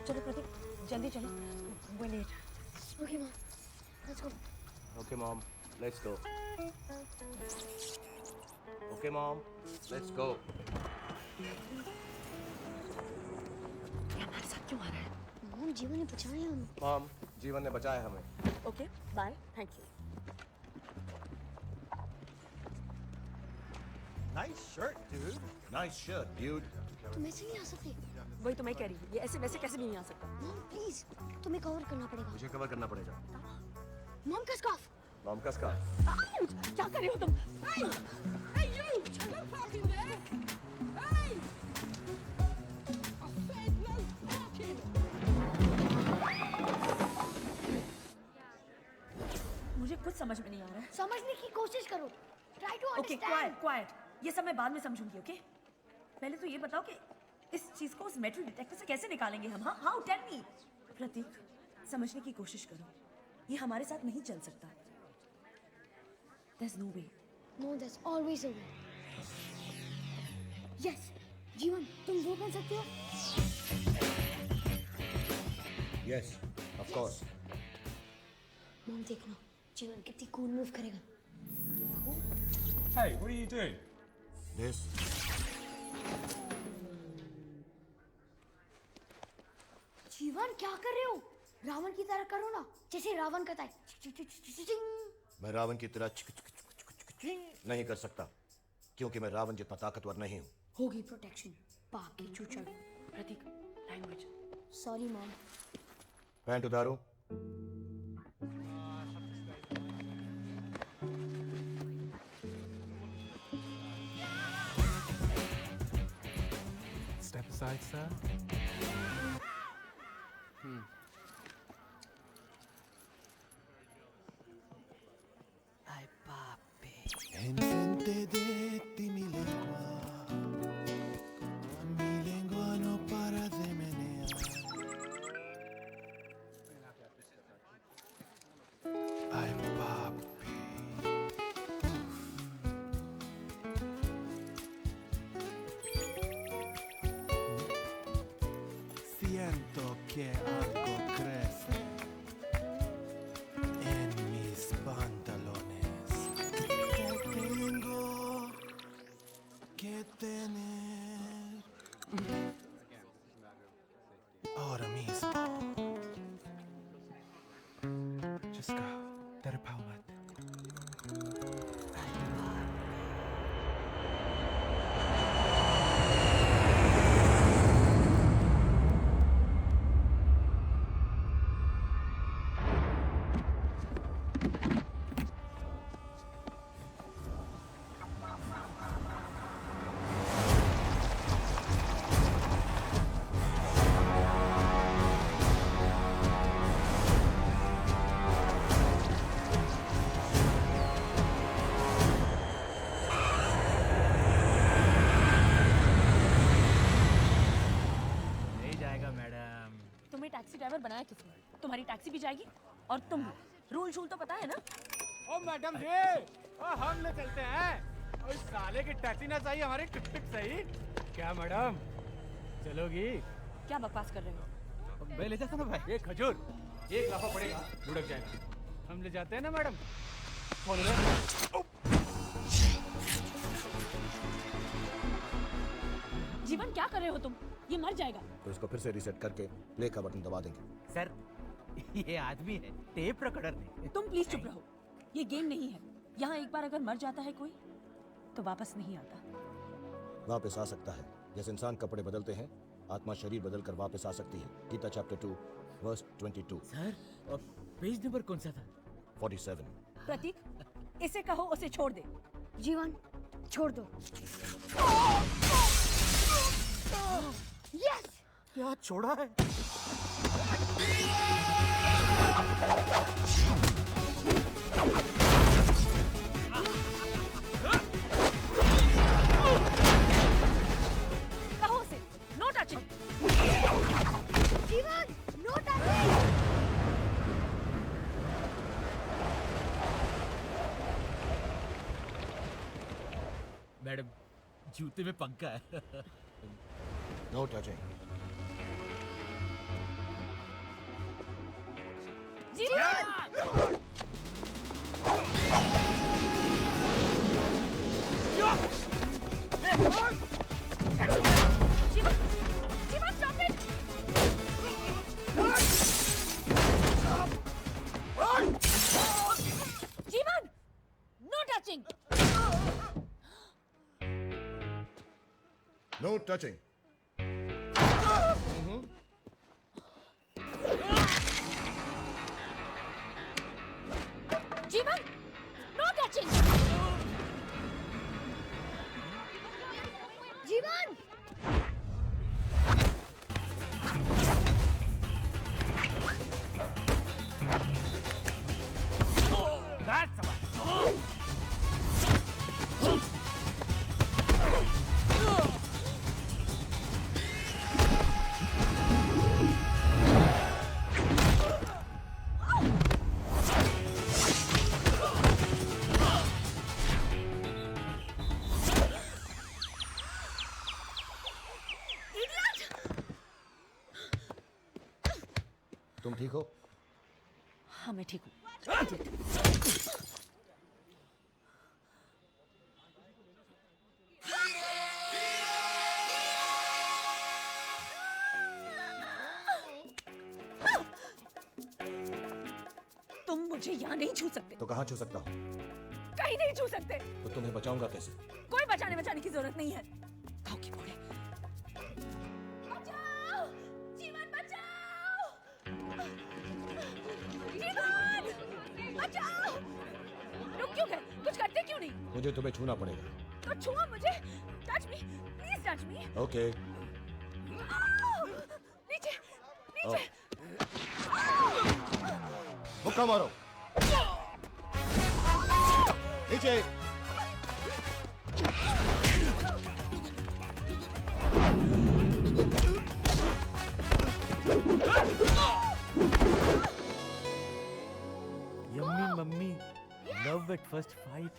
चलो प्रतीक जल्दी चलो we're late. Okay, Mom. Let's go. Okay, Mom. Let's go. Okay, Mom. Let's go. ये हमारे साथ क्यों आ रहा है? Mom, जीवन ने बचाया हमें. Mom, जीवन ने बचाया हमें. Okay, bye. Thank you. Nice shirt, dude. Nice shirt, dude. तुम ऐसे नहीं आ सकते. वही तो मैं कह रही हूँ ये ऐसे वैसे कैसे भी नहीं आ सकता. Mom, please. तुम्हें कवर करना पड़ेगा. मुझे कवर करना पड़ेगा. Mom का scarf. Mom का scarf. क्या कर रहे हो तुम? Hey, you! Shut up parking there! Hey! I said no parking! मुझे कुछ समझ में नहीं आ रहा है. समझने की कोशिश करो. Try to Okay, understand. quiet. ये सब मैं बाद में समझूंगी, okay? पहले तो ये बताओ कि इस चीज को उस मेटल डिटेक्टर से कैसे निकालेंगे हम? हाँ, how? Tell me. प्रतीक, समझने की कोशिश करो. ये हमारे साथ नहीं चल सकता. There's no way. No, there's always a way. Yes, जीवन, तुम वो बन सकते हो? Yes, of course. Mom, देखना, जीवन कितनी cool move करेगा. Hey, what are you doing? This. जीवन क्या कर रहे हो? रावण की तरह करो ना, जैसे रावण करता है. मैं रावण की तरह नहीं कर सकता क्योंकि मैं रावण जितना ताकतवर नहीं हूँ. होगी प्रोटेक्शन. पाप की चूचड़. प्रतीक, language. Sorry, Mom. पैंट उतारो. Step aside, sir. Ay, papi. Entente de ti mi lengua no para de menear. Ay, papi. Siento que algo crece en mis pantalones. Tengo que tener ahora mismo. Just go. तेरे पाँव मत. तुम्हें taxi driver बनाया किसने? तुम्हारी taxi भी जाएगी और तुम भी. रूल शूल तो पता है ना? ओ मैडम जी, ओ हम ले चलते हैं. ओ इस साले की टैक्सी ना चाहिए हमारी टिक टिक सही. क्या मैडम, चलोगी? क्या बकवास कर रहे हो? मैं ले जाता ना भाई. एक खजूर 1 लाफा पड़ेगा, लुढ़क जाएगा. हम ले जाते हैं ना मैडम. फोन ले. जीवन क्या कर रहे हो तुम? ये मर जाएगा. तो इसको फिर से रीसेट करके प्ले का बटन दबा देंगे. सर, ये आदमी है टेप रिकॉर्डर. तुम प्लीज चुप रहो. ये गेम नहीं है. यहाँ एक बार अगर मर जाता है कोई तो वापस नहीं आता. वापस आ सकता है. जैसे इंसान कपड़े बदलते हैं, आत्मा शरीर बदल कर वापस आ सकती है. Gita chapter 2 verse 22. Sir, page number कौन सा था? 47. प्रतीक, इसे कहो उसे छोड़ दे. जीवन, छोड़ दो. Yes! क्या छोड़ा है? कहो उसे नो टचिंग. जीवन, नो टचिंग. मैडम, जूते में पंखा है. No touching. जीवन, stop it! जीवन, no touching. No touching. जीवन, no touching. जीवन That's all. तुम ठीक हो? हाँ मैं ठीक हूँ. तुम मुझे यहाँ नहीं छू सकते. तो कहाँ छू सकता हूँ? कहीं नहीं छू सकते. तो तुम्हें बचाऊंगा कैसे? कोई बचाने की जरूरत नहीं है. खाओ की बोले. बचाओ! जीवन बचाओ! जीवन! बचाओ! रुक क्यों गए? कुछ करते क्यों नहीं? मुझे तुम्हें छूना पड़ेगा. तो छुओ मुझे. Touch me. Please touch me. Okay. नीचे. नीचे. मुक्का मारो. नीचे. Yummy mummy, love at first fight.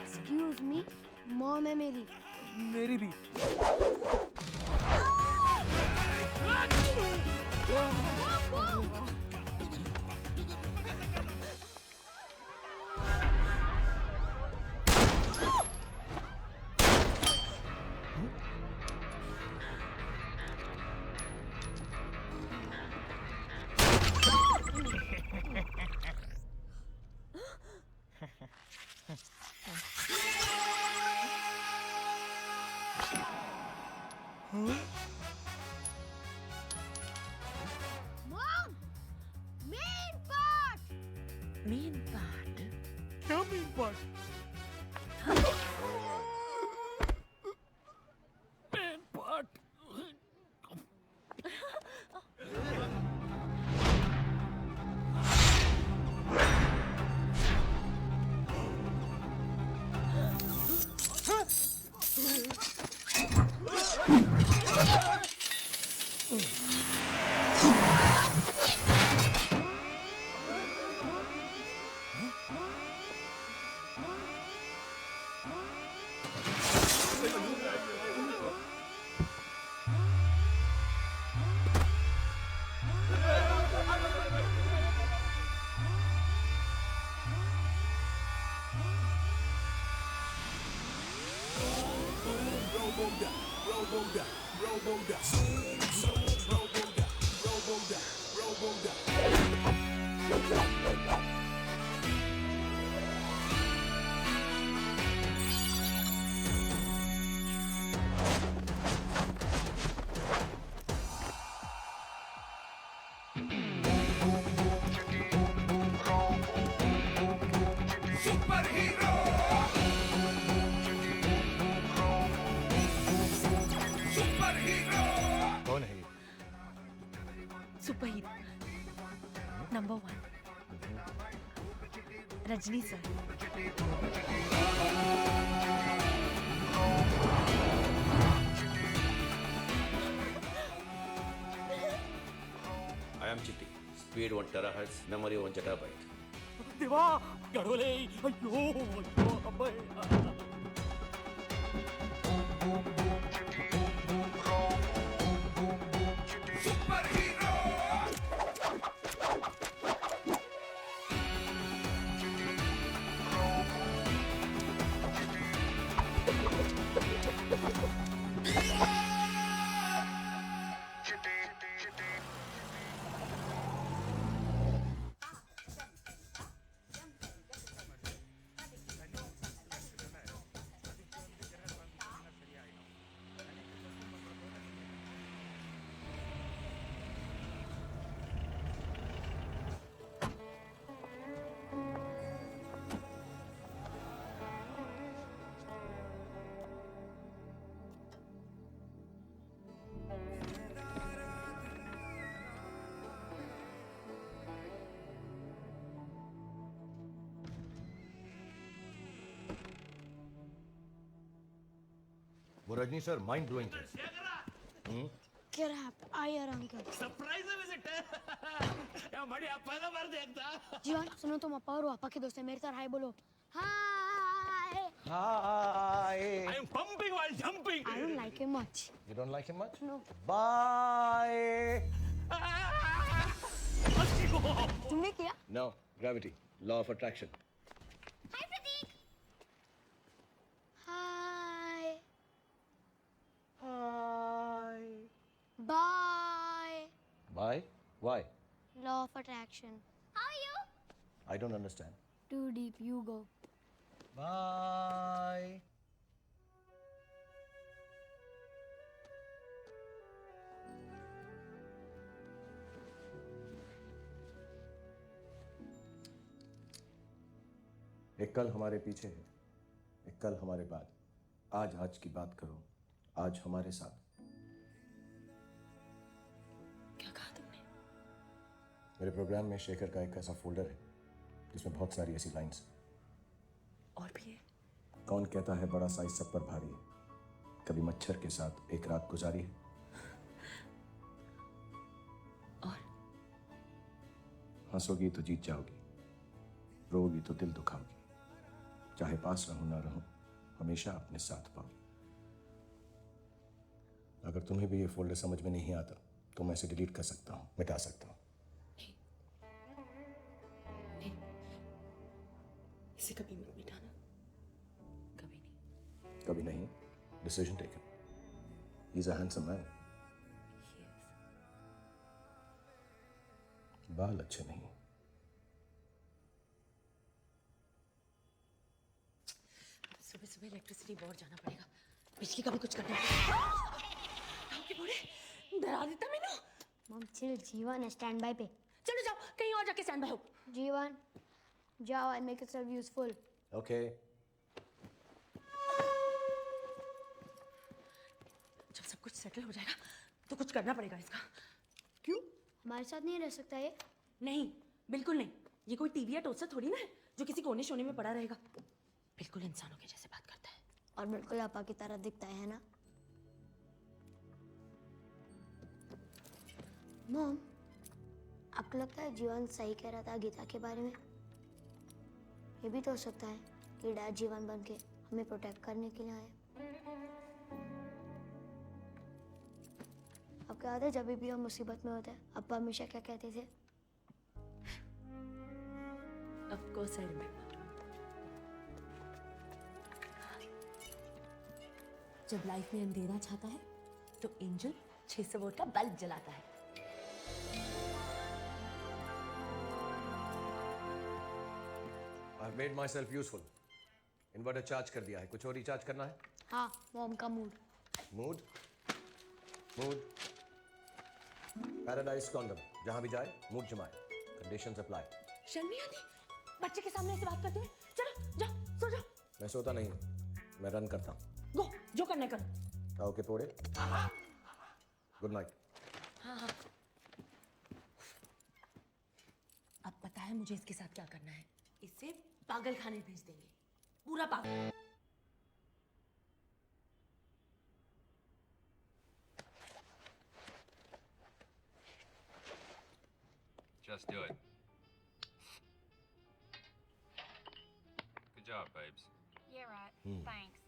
Excuse me, mom है मेरी. मेरी भी. Mom, main part. Main part. क्या मेन पार्ट? Main part. कौन है ये? Super hero number 1 Rajni sir. I am Chitti. Speed 1 terahertz, memory 1 zettabyte. देवा, गड़ोले, अयो, अबे. Super hero! Rajni sir, mind blowing thing. Get up. I hear uncle. Surprise है visit या बढ़िया पहला बार देखता जीवन सुनो तुम अप्पा और पापा के दोस्त हैं मेरे साथ हाय बोलो हाय Hi. I am pumping while jumping. I don't like him much. You don't like him much? No. Bye. तुमने किया? No, gravity, law of attraction. Hi Prateek. Hi. Hi. Bye. Bye? Why? Law of attraction. How are you? I don't understand. Too deep. You go. Bye. एक कल हमारे पीछे है, एक कल हमारे बाद। आज की बात करो, आज हमारे साथ। क्या कहा तुमने? मेरे प्रोग्राम में शेखर का एक ऐसा फोल्डर है जिसमें बहुत सारी ऐसी लाइंस। और भी है? कौन कहता है बड़ा साइज सब पर भारी है, कभी मच्छर के साथ एक रात गुजारी है। और हंसोगी तो जीत जाओगी, रोगी तो दिल दुखाओगी, चाहे पास रहूं ना रहूं हमेशा अपने साथ पाओगी। अगर तुम्हें भी ये फोल्डर समझ में नहीं आता तो मैं इसे डिलीट कर सकता हूं, मिटा सकता हूं। इसे कभी मत मिटाना, कभी नहीं। कभी नहीं। Decision taken. He is a handsome man. बाल अच्छे नहीं। सुबह सुबह इलेक्ट्रिसिटी बोर्ड जाना पड़ेगा, बिजली का भी कुछ करना पड़ेगा। डरा देता मैंने। मम चिल जीवन है स्टैंड बाय पे। चलो जाओ कहीं और जाके स्टैंड बाय हो। जीवन जाओ and make yourself useful. Okay. जब सब कुछ सेटल हो जाएगा तो कुछ करना पड़ेगा इसका। क्यों? हमारे साथ नहीं रह सकता ये? नहीं, बिल्कुल नहीं। ये कोई टीवी या टोस्टर थोड़ी ना है जो किसी कोने शोने में पड़ा रहेगा। बिल्कुल इंसानों के जैसे बात करता है और बिल्कुल आपा की तरह दिखता है ना? मॉम, आपको लगता है जीवन सही कह रहा था गीता के बारे में? ये भी तो हो सकता है कि डैड जीवन बन के हमें प्रोटेक्ट करने के लिए आए। आपको याद है जब भी हम मुसीबत में होते हैं अब्बा हमेशा क्या कहते थे? Of course I remember. जब लाइफ में अंधेरा छाता है तो एंजल 600 वोल्ट का बल्ब जलाता है। I've made myself useful. Inverter charge कर दिया है, कुछ और रिचार्ज करना है? हाँ, मॉम का mood. Mood? Mood? Paradise condom, जहां भी जाए मूड जमाए, कंडीशंस अप्लाई। शर्म नहीं आती? बच्चे के सामने ऐसे बात करते हैं? चलो जाओ सो जाओ। मैं सोता नहीं हूं, मैं रन करता हूं। गो, जो करना है करो। आओ के पोड़े। Good night. हाँ हाँ। अब पता है मुझे इसके साथ क्या करना है। इसे पागल खाने भेज देंगे, पूरा पागल। Just do it. Good job, babes. Yeah, right. Thanks.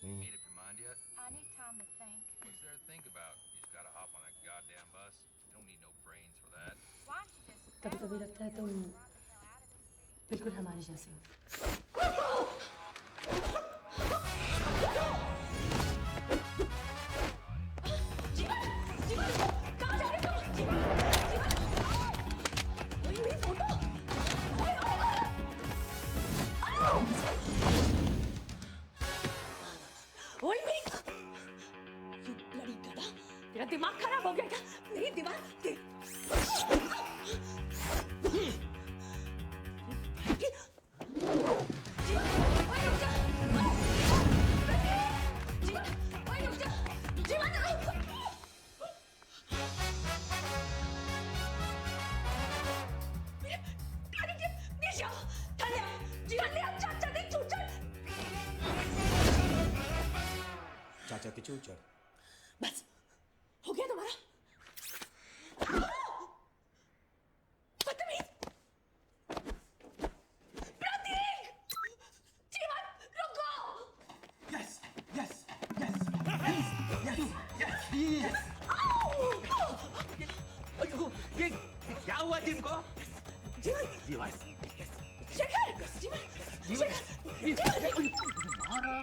Made up your mind yet? I need time to think. What's there to think about? You just gotta hop on that goddamn bus. You don't need no brains for that. Why don't you just कभी कभी लगता है तुम बिल्कुल हमारे जैसे हो। ओए मेरी, you bloody गधा, तेरा दिमाग खराब हो गया क्या? मेरी दीवार नीचे उतर। बस हो गया तुम्हारा? बदतमीज! प्रतीक! जीवन, रुको! Yes, yes, yes, please, yes, yes, please. अयो, ये क्या हुआ टीम को? जीवन! जीवन, शेखर! जीवन! शेखर! जीवन! मारा।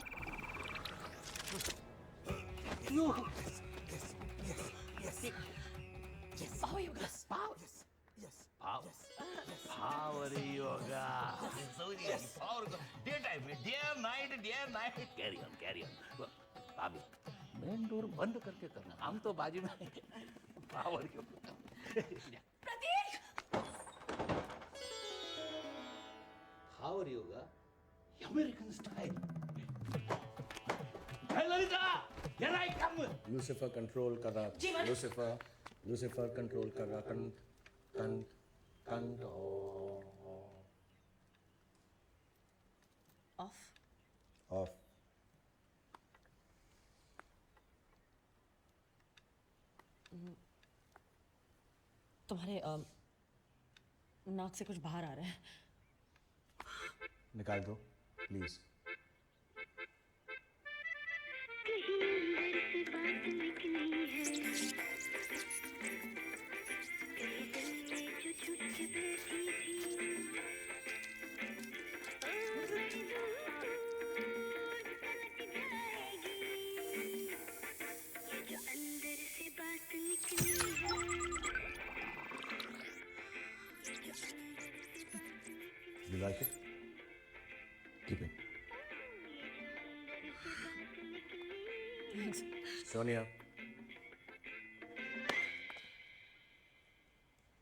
No. Power yoga. Power. Power. Power yoga. Power. Day night. Carry on. अभी मेन डोर बंद करके करना, हम तो बाजू में। Power yoga. Prateek! Power yoga, American style. Hey Lalita, here I come. Lucifer control कर रहा। जीवन! Lucifer control कर रहा। Off. Off. तुम्हारे नाक से कुछ बाहर आ रहा है। निकाल दो, please. You like it? Keep it. Thanks. Sonia.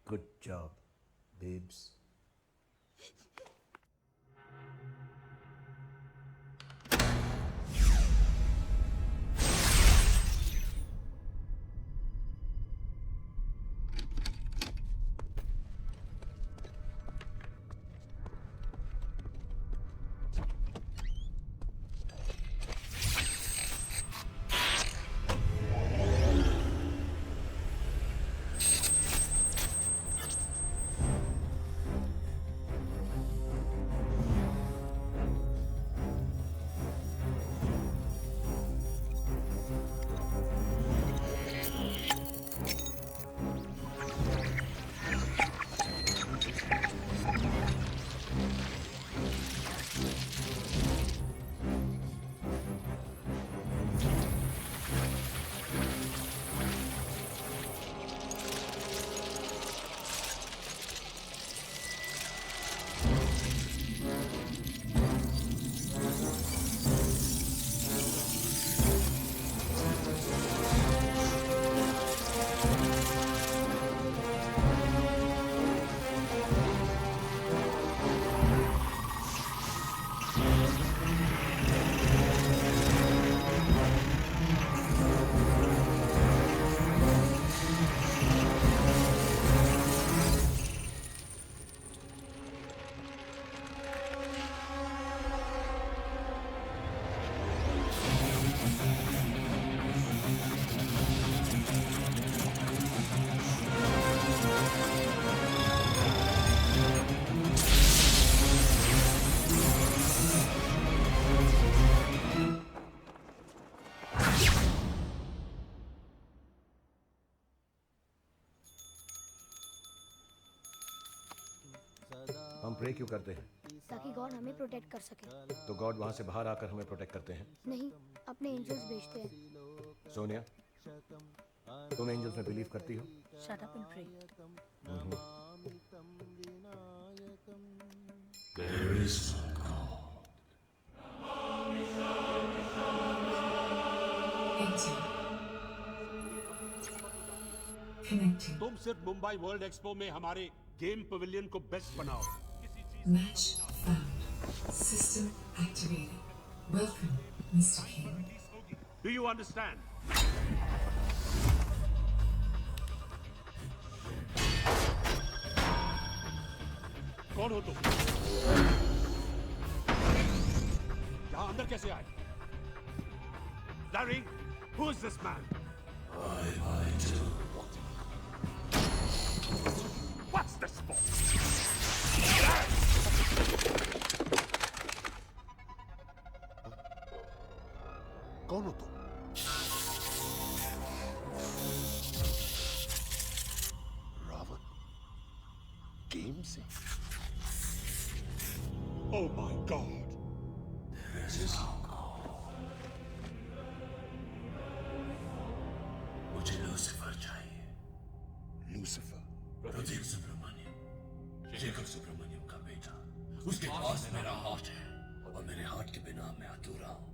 Good job, babes. हम प्रे क्यों करते हैं? ताकि गॉड हमें प्रोटेक्ट कर सके। तो गॉड वहां से बाहर आकर हमें प्रोटेक्ट करते हैं? नहीं, अपने एंजल्स भेजते हैं। सोनिया, तुम एंजल्स में बिलीव करती हो? Shut up and pray. There is no God. Connecting. तुम सिर्फ मुंबई वर्ल्ड एक्सपो में हमारे गेम पवेलियन को बेस्ट बनाओ। Match found. System activated. Welcome, Mr. King. Do you understand? कौन हो तुम? यहाँ अंदर कैसे आए? Larry, Who is this man? I do. What's this for? कौन हो तुम? रावण गेम से? Oh my God! This is मुझे लूसीफर चाहिए। Lucifer. प्रतीक सुब्रमण्यम, शेखर सुब्रमण्यम का बेटा। उसके पास मेरा हार्ट है और मेरे हार्ट के बिना मैं अधूरा हूँ।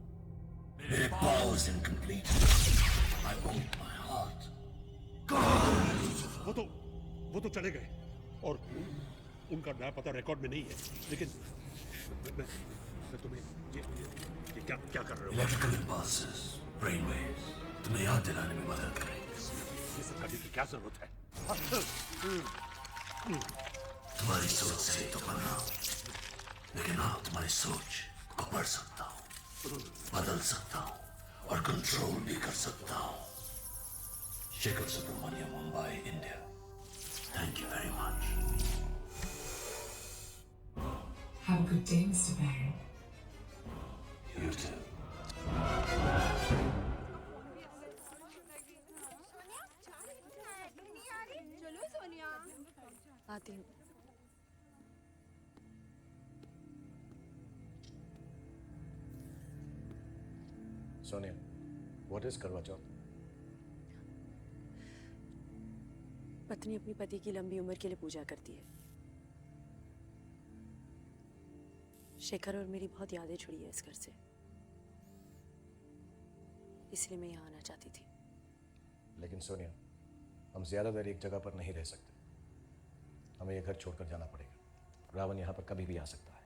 मेरे powers incomplete. I want my heart. वो तो चले गए और उनका नया पता रिकॉर्ड में नहीं है। लेकिन मैं तुम्हें ये क्या कर रहे हो? Electrical impulses, brainwaves, तुम्हें याद दिलाने में मदद करेंगे। ये सब करने की क्या जरूरत है? तुम्हारी सोच से तो बना, लेकिन हाँ तुम्हारी सोच को पढ़ सकता हूँ, बदल सकता हूँ और कंट्रोल भी कर सकता हूँ। Shekhar Subramaniam, Mumbai, India. Thank you very much. Have a good day, Mr. Baron. You too. चलो सोनिया। आती हूँ। Sonia, what is Karwa Chauth? पत्नी अपनी पति की लंबी उम्र के लिए पूजा करती है। शेखर और मेरी बहुत यादें जुड़ी है इस घर से, इसलिए मैं यहाँ आना चाहती थी। लेकिन सोनिया, हम ज्यादा देर एक जगह पर नहीं रह सकते। हमें ये घर छोड़कर जाना पड़ेगा। रावण यहाँ पर कभी भी आ सकता है।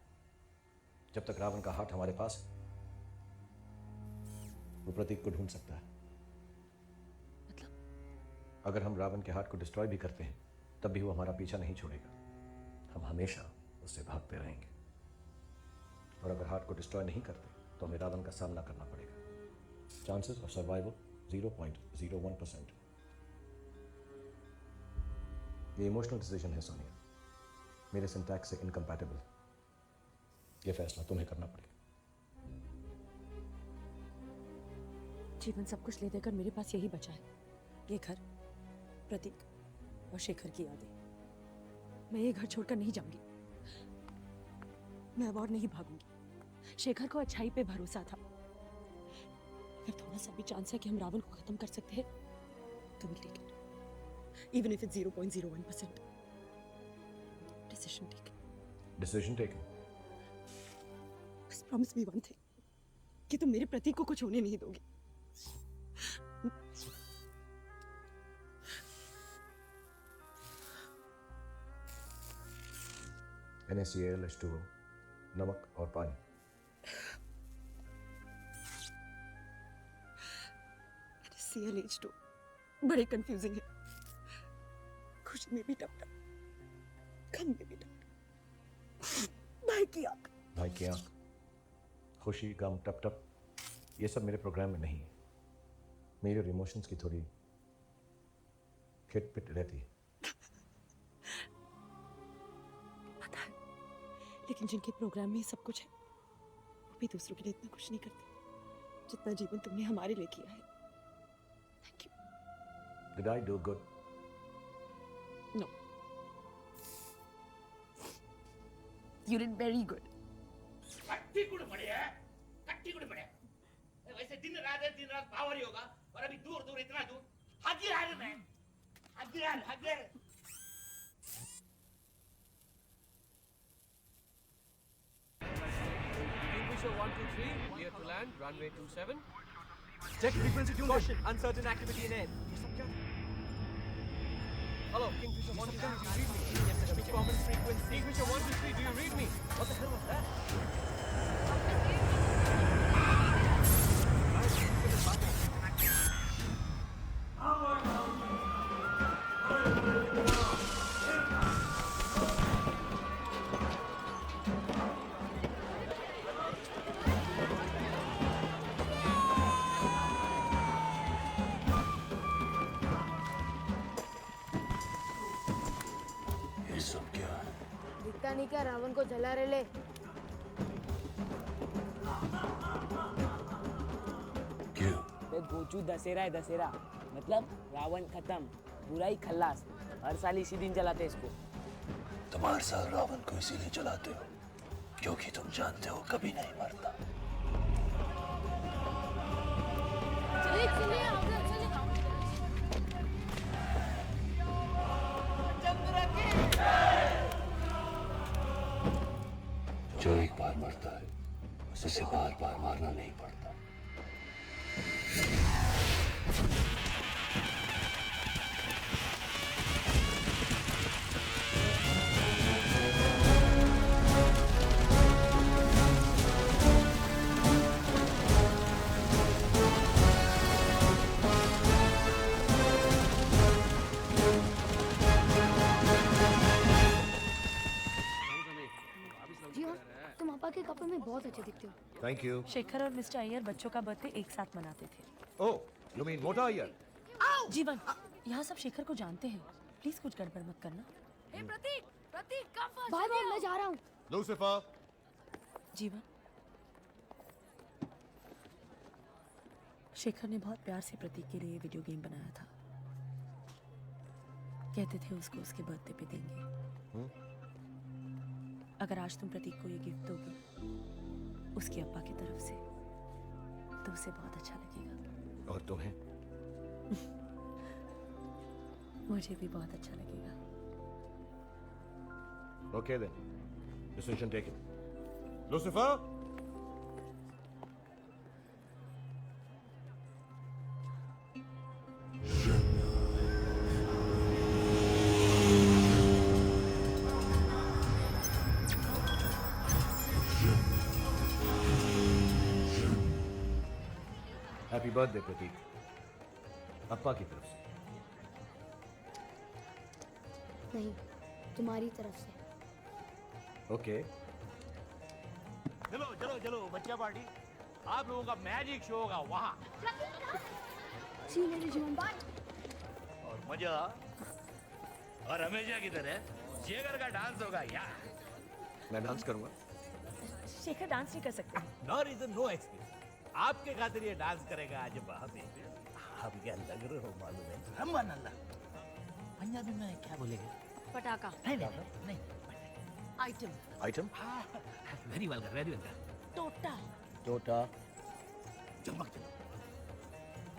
जब तक रावण का हार्ट हमारे पास है, वो प्रतीक को ढूंढ सकता है। अगर हम रावण के हार्ट को डिस्ट्रॉय भी करते हैं, तब भी वो हमारा पीछा नहीं छोड़ेगा। हम हमेशा उससे भागते रहेंगे। और अगर हार्ट को डिस्ट्रॉय नहीं करते, तो हमें रावण का सामना करना पड़ेगा। Chances of survival 0.01%। ये इमोशनल डिसीजन है सोनिया, मेरे सिंटैक्स से इनकम्पैटिबल। ये फैसला तुम्हें करना पड़ेगा। जीवन सब कुछ ले देकर मेरे पास यही बचा है, ये घर, प्रतीक और शेखर की यादें। मैं ये घर छोड़कर नहीं जाऊंगी। मैं अब और नहीं भागूंगी। शेखर को अच्छाई पे भरोसा था। अगर थोड़ा सा भी चांस है कि हम रावण को खत्म कर सकते हैं, तो will take it, even if it's 0.01%। Decision taken. Decision taken. बस प्रॉमिस मी वन थिंग, कि तुम मेरे प्रतीक को कुछ होने नहीं दोगे। NaCl, H2O, नमक और पानी। ClH2 बड़े कंफ्यूजिंग है। खुशी में भी टप टप, गम में भी टप टप। भाई की आंख। भाई की आंख, खुशी, गम, टप टप, ये सब मेरे प्रोग्राम में नहीं है। मेरे और इमोशंस की थोड़ी खिटपिट रहती है। पता है, लेकिन जिनके प्रोग्राम में सब कुछ है, वो भी दूसरों के लिए इतना कुछ नहीं करते जितना जीवन तुमने हमारे लिए किया है। Thank you. Did I do good? No. You did very good. कट्टी गुड़ पड़े है, कट्टी गुड़ पड़े। वैसे दिन रात पावर ही होगा, और अभी दूर दूर इतना दूर हगियार में, हगियार। Kingfisher 123, clear to land, runway 27. Check frequency tuned. Caution, uncertain activity in air. Hello, Kingfisher 123, do you read me? Yes, sir. Which common frequency? Kingfisher 123, do you read me? What the hell was that? पता नहीं क्या रावण को जला रहे ले। क्यों? गोचू दशहरा है दशहरा, मतलब रावण खत्म, बुराई खल्लास। हर साल इसी दिन जलाते इसको। तुम हर साल रावण को इसीलिए जलाते हो क्योंकि तुम जानते हो कभी नहीं मरता। चलिए चलिए आप लोग चलिए। जो एक बार मरता है उसे बार बार मारना नहीं पड़ता। जीवन, तुम पापा के कपड़ों में बहुत अच्छे दिखते हो। Thank you. शेखर और मिस्टर अय्यर बच्चों का बर्थडे एक साथ मनाते थे। ओह, यू मीन मोटा अय्यर? जीवन, यहाँ सब शेखर को जानते हैं, प्लीज कुछ गड़बड़ मत करना। हे प्रतीक, प्रतीक कम फास्ट। बाय बाय, मैं जा रहा हूँ। लूसिफर। जीवन, शेखर ने बहुत प्यार से प्रतीक के लिए वीडियो गेम बनाया था। कहते थे उसको उसके बर्थडे पे देंगे। अगर आज तुम प्रतीक को ये गिफ्ट दोगे उसके अब्बा की तरफ से, तो उसे बहुत अच्छा लगेगा। और तुम्हें? मुझे भी बहुत अच्छा लगेगा। Okay then. Decision taken. Lucifer? Happy birthday Pratik, अप्पा की तरफ से। नहीं, तुम्हारी तरफ से। ओके। चलो चलो चलो बच्चा पार्टी, आप लोगों का मैजिक शो होगा वहाँ। See you later, जीवन। Bye. और मजा और हमेशा की तरह शेखर का डांस होगा यार। मैं डांस करूंगा। शेखर डांस नहीं कर सकते। No reason no excuse. आपके खातिर ये डांस करेगा आज बाप। आप क्या लग रहे हो मालूम है? रमन अल्लाह। पंजाबी में क्या बोलेंगे? पटाखा। नहीं नहीं नहीं। Item. Item? Very vulgar very vulgar. टोटा। टोटा। चमक चमक।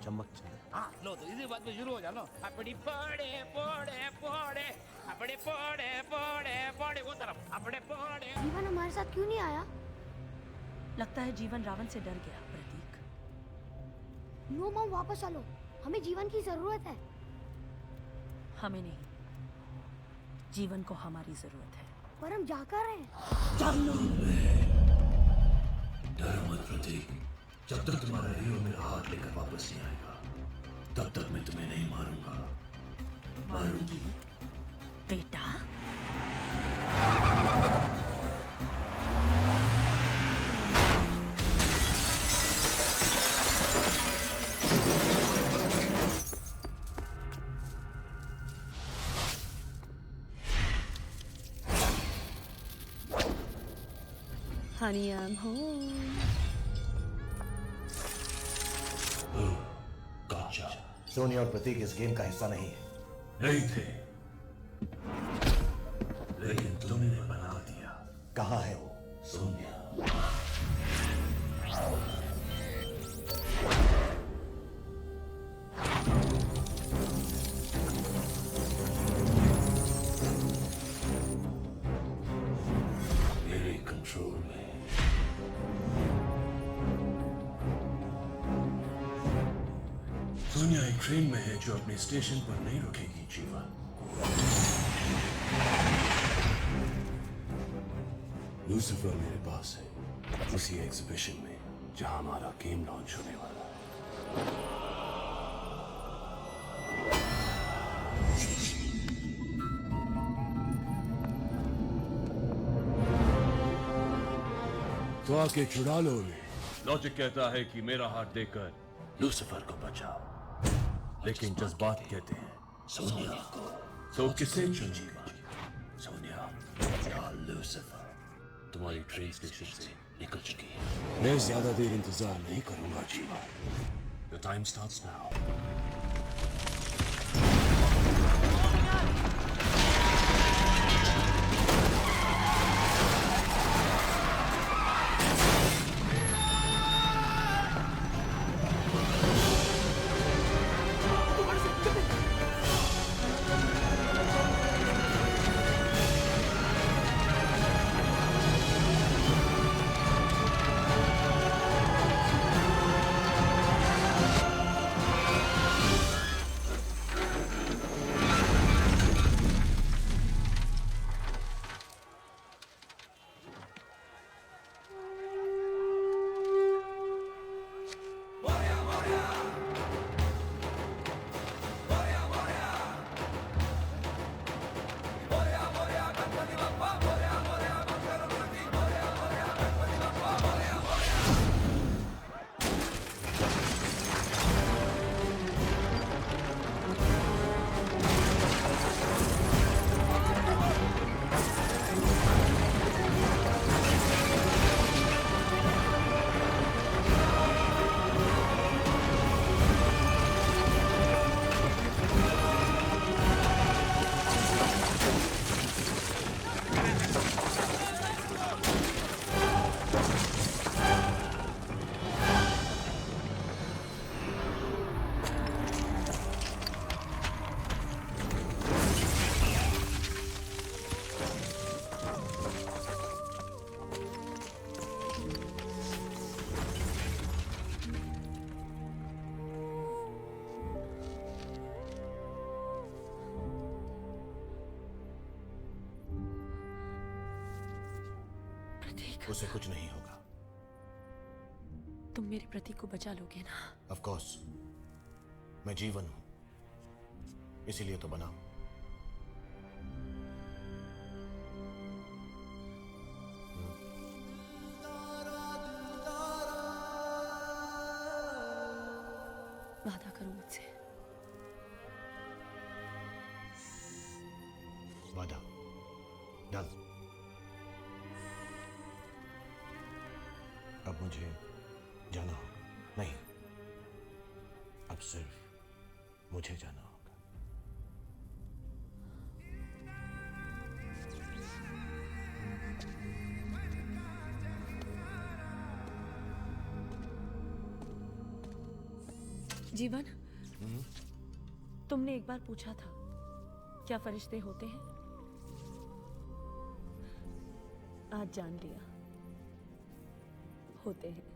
चमक चमक। हाँ लो तो इसी बात में शुरू हो जाओ ना। अपनी पड़े पड़े पड़े अपने पड़े पड़े पड़े वो तरफ अपने पड़े। जीवन हमारे साथ क्यों नहीं आया? लगता है जीवन रावण से डर गया। प्रतीक, नो मॉम, वापस चलो, हमें जीवन की जरूरत है। हमें नहीं, जीवन को हमारी जरूरत है। पर हम जा कर रहे हैं। डर मत प्रतीक, जब तक तुम्हारा हीरो मेरा हाथ लेकर वापस नहीं आएगा तब तक मैं तुम्हें नहीं मारूंगा। मारूंगी बेटा। Honey, I'm home. गॉटचा। सोनिया और प्रतीक इस गेम का हिस्सा नहीं है। नहीं थे, लेकिन तुमने बना दिया। कहाँ है वो? सोनिया। मेरे कंट्रोल में। सोनिया एक ट्रेन में है जो अपने स्टेशन पर नहीं रुकेगी जीवन। लूसिफर मेरे पास है, उसी एग्जीबिशन में जहां हमारा गेम लॉन्च होने वाला है। तो आके छुड़ा लो उन्हें। लॉजिक कहता है कि मेरा हाथ देकर लूसिफर को बचाओ, लेकिन जज्बात कहते हैं सोनिया को। तो किसे चुनिएगा? सोनिया या लूसिफर? लूसिफर, तुम्हारी ट्रेन स्टेशन से निकल चुकी है। मैं ज्यादा देर इंतजार नहीं करूंगा जीवन। The time starts now. उसे कुछ नहीं होगा। तुम मेरे प्रतीक को बचा लोगे ना? ऑफ कोर्स, मैं जीवन हूं, इसीलिए तो बना। वादा करो मुझसे। वादा डन। अब मुझे जाना होगा। नहीं, अब सिर्फ मुझे जाना होगा। जीवन, तुमने एक बार पूछा था क्या फरिश्ते होते हैं? आज जान लिया, होते हैं।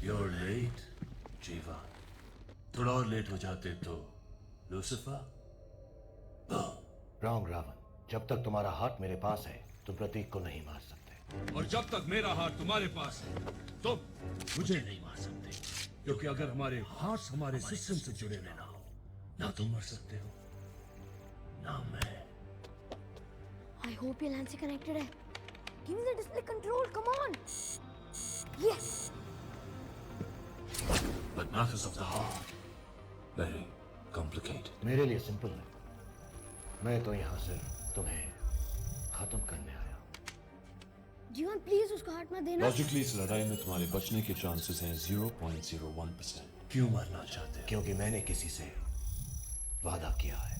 You're late, जीवा। थोड़ा और लेट हो जाते तो लूसिफर। रॉन्ग रावण, जब तक तुम्हारा हाथ मेरे पास है तुम प्रतीक को नहीं मार सकते। और जब तक मेरा हाथ तुम्हारे पास है तुम मुझे नहीं मार सकते, क्योंकि अगर हमारे हाथ हमारे सिस्टम से जुड़े ना हो, ना तुम मर सकते हो ना मैं। I hope ये लैंड से कनेक्टेड है। Give me the display control, come on. Yes. but matters of the heart very complicated. मेरे लिए सिंपल है. मैं तो यहाँ से तुम्हें खत्म करने आया. जीवन प्लीज उसको हाथ मत देना. लॉजिकली इस लड़ाई में तुम्हारे बचने के चांसेस हैं 0.01%. क्यों मरना चाहते हो? क्योंकि मैंने किसी से वादा किया है.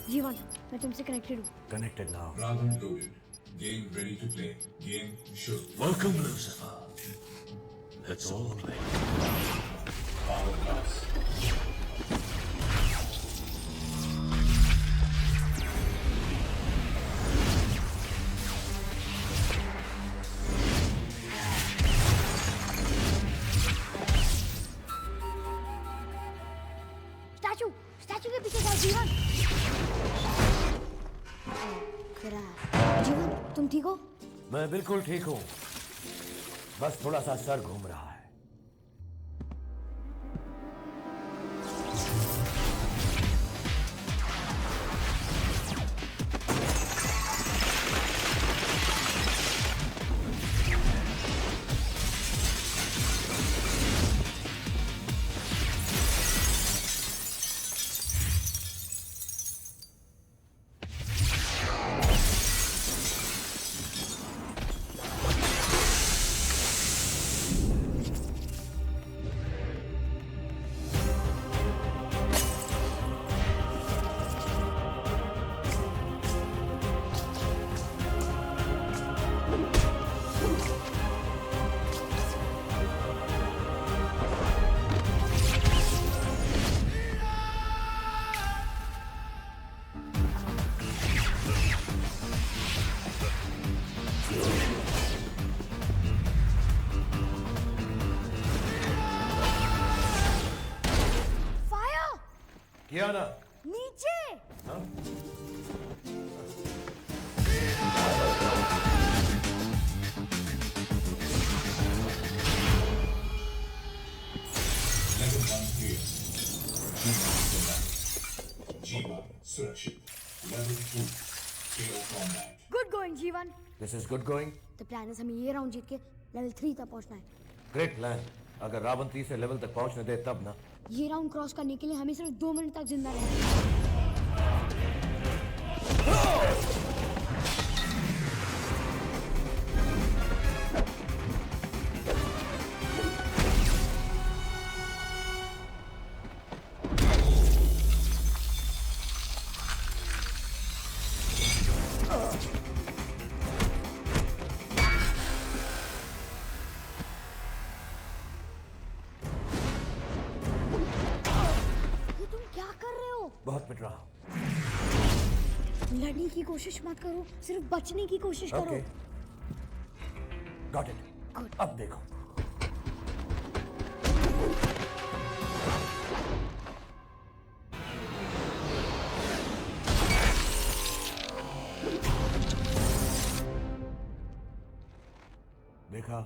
जीवन मैं तुमसे कनेक्टेड हूँ. Connected now. Round loaded. Game ready to play. Game should. Welcome, Lucifer. Let's all play. Power class. Statue के पीछे जाओ जीवन. जीवन तुम ठीक हो? मैं बिल्कुल ठीक हूँ. बस थोड़ा सा सर घूम रहा है. किया ना? नीचे. हाँ? Level 1 clear. Jiva, surakshit. Level 2. KO combat. Good going जीवन. This is good going. The plan है हमें ये राउंड जीत के लेवल 3 तक पहुंचना है. Great plan. अगर रावण 3 से लेवल तक पहुंचने दे तब ना. ये राउंड क्रॉस करने के लिए हमें सिर्फ 2 मिनट तक जिंदा रहना है. बहुत पिट रहा. लड़ने की कोशिश मत करो, सिर्फ बचने की कोशिश करो. Okay. Got it. Good. अब देखो. देखा?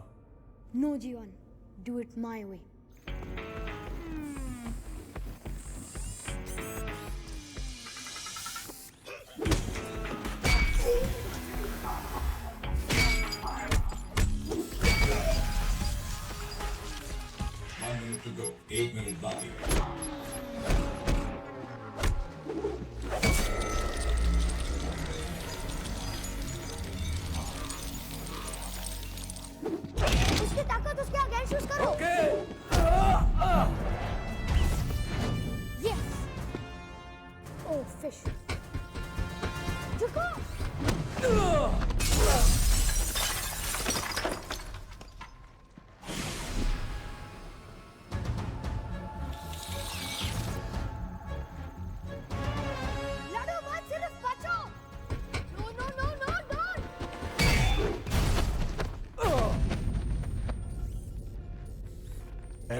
No जीवन, do it my way. To go. 8 minute बाकी. उसकी ताकत उसके अगेंस्ट यूज करो. Yes. Oh fish. झुको.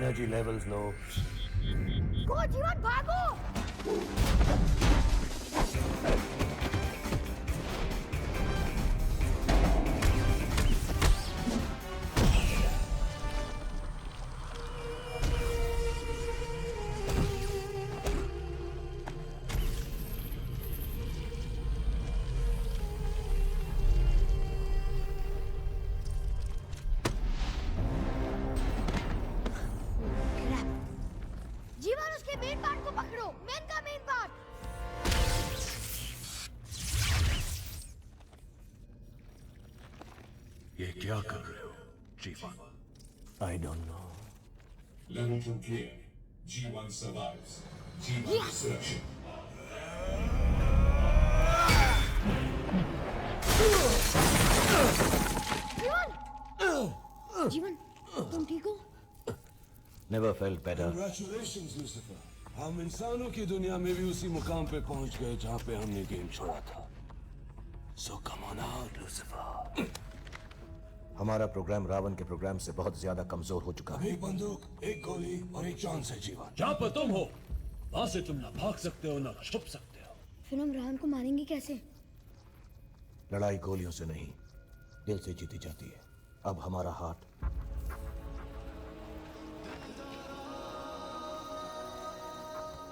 Energy levels low. गो जीवन भागो! जीवन उसके मेन पार्ट को पकड़ो, मेन का मेन पार्ट। ये क्या कर रहे हो, जीवन? I don't know. Level 2 clear. G1 survives. G1 sureksha. जीवन, जीवन, तुम ठीक हो? Never felt better. Congratulations, Lucifer. हम इंसानों की दुनिया में भी उसी मुकाम पे पहुंच गए जहां पे हमने गेम छोड़ा था. So come on out, Lucifer. हमारा प्रोग्राम रावण के प्रोग्राम से बहुत ज्यादा कमजोर हो चुका है। एक बंदूक, एक गोली और एक चांस है जीवन। जहाँ पर तुम हो, वहां से तुम ना भाग सकते हो ना छुप सकते हो। फिर हम रावण को मारेंगे कैसे? लड़ाई गोलियों से नहीं, दिल से जीती जाती है। अब हमारा हाथ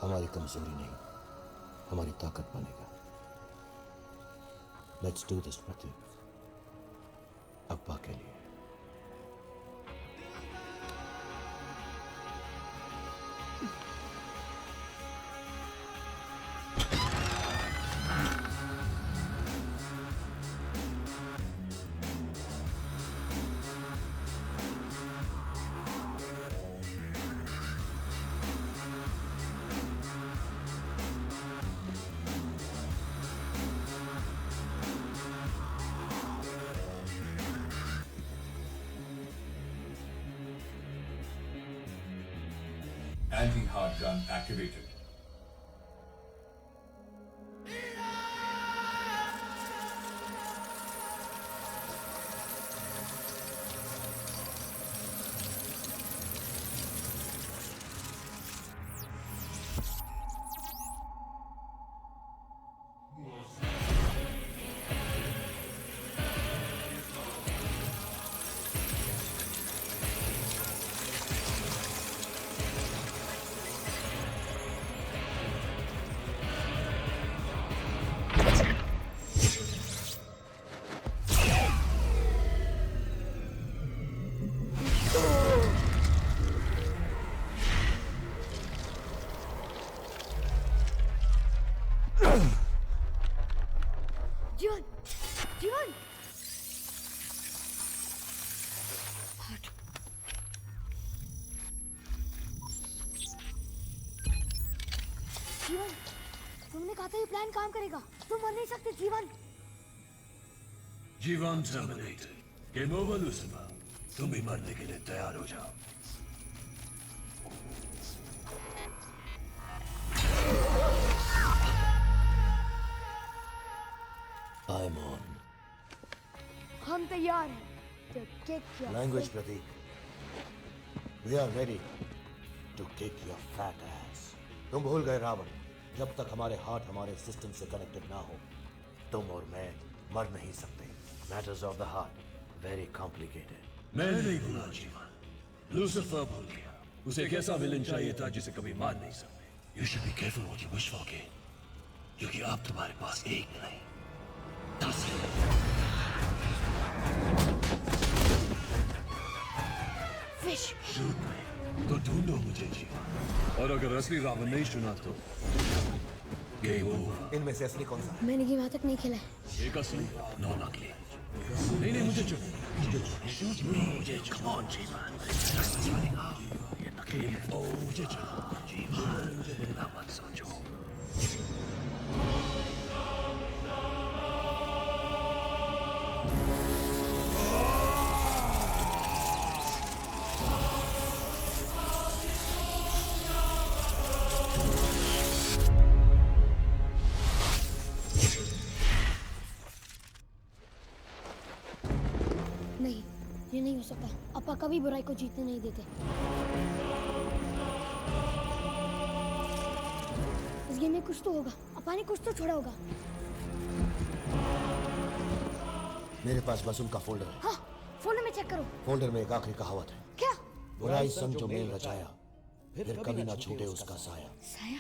हमारी कमजोरी नहीं, हमारी ताकत बनेगा। लेट्स डू दिस प्रतीक, अब्बा के लिए। Anti-hard gun activated. जीवन, जीवन, जीवन, तुमने कहा था ये प्लान काम करेगा। तुम मर नहीं सकते जीवन। जीवन टर्मिनेटेड. Game over Lucifer. तुम भी मरने के लिए तैयार हो जाओ. I'm on. हम तैयार हैं। To kick your Language, fat- Prateek. We are ready to kick your fat ass. तुम भूल गए रावण, जब तक हमारे हार्ट हमारे सिस्टम से कनेक्टेड ना हो, तुम और मैं मर नहीं सकते. Matters of the heart, very complicated. मैं नहीं भूला जीवन. लूसिफर भूल गया. उसे एक ऐसा विलन चाहिए था जिसे कभी मार नहीं सकते. You should be careful what you wish for, kid. क्योंकि अब तुम्हारे पास एक नहीं, 10 Fish. शूट में तो ढूंढो मुझे जीवन. और अगर असली रावण नहीं चुना तो गेम ओवर. इनमें से असली कौन सा? मैंने गेम आज तक नहीं खेला है। एक असली, नौ नकली. नहीं नहीं मुझे चुनो. शूट मी. मुझे कम ऑन जीवन. ये नकली है. ओ मुझे चुनो जीवन. इतना मत सोचो. नहीं, ये नहीं हो सकता। अपा कभी बुराई को जीतने नहीं देते। गेम में कुछ तो होगा। अपा ने कुछ तो छोड़ा होगा। मेरे पास बस उनका फोल्डर है। हाँ, फोल्डर में चेक करो। फोल्डर में एक आखिरी कहावत है। क्या? बुराई संग जो मेल रचाया, फिर कभी ना छूटे उसका साया। साया?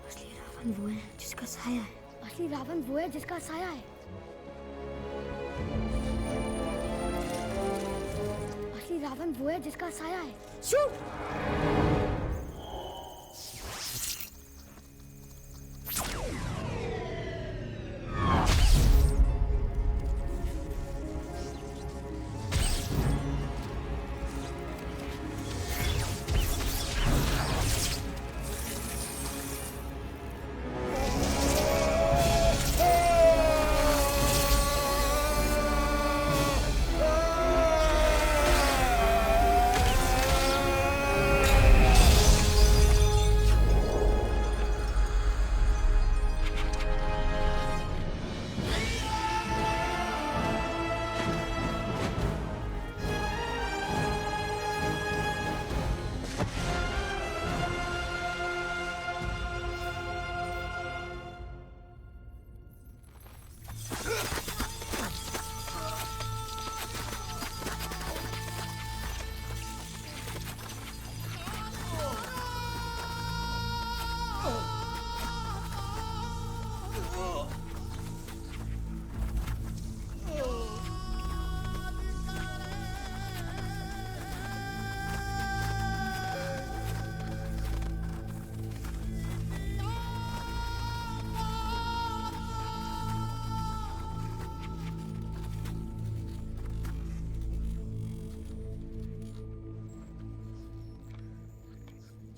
असली रावण वो है जिसका साया है। असली रावण वो है जिसका साया है। असली रावण वो है जिसका साया है। शूट!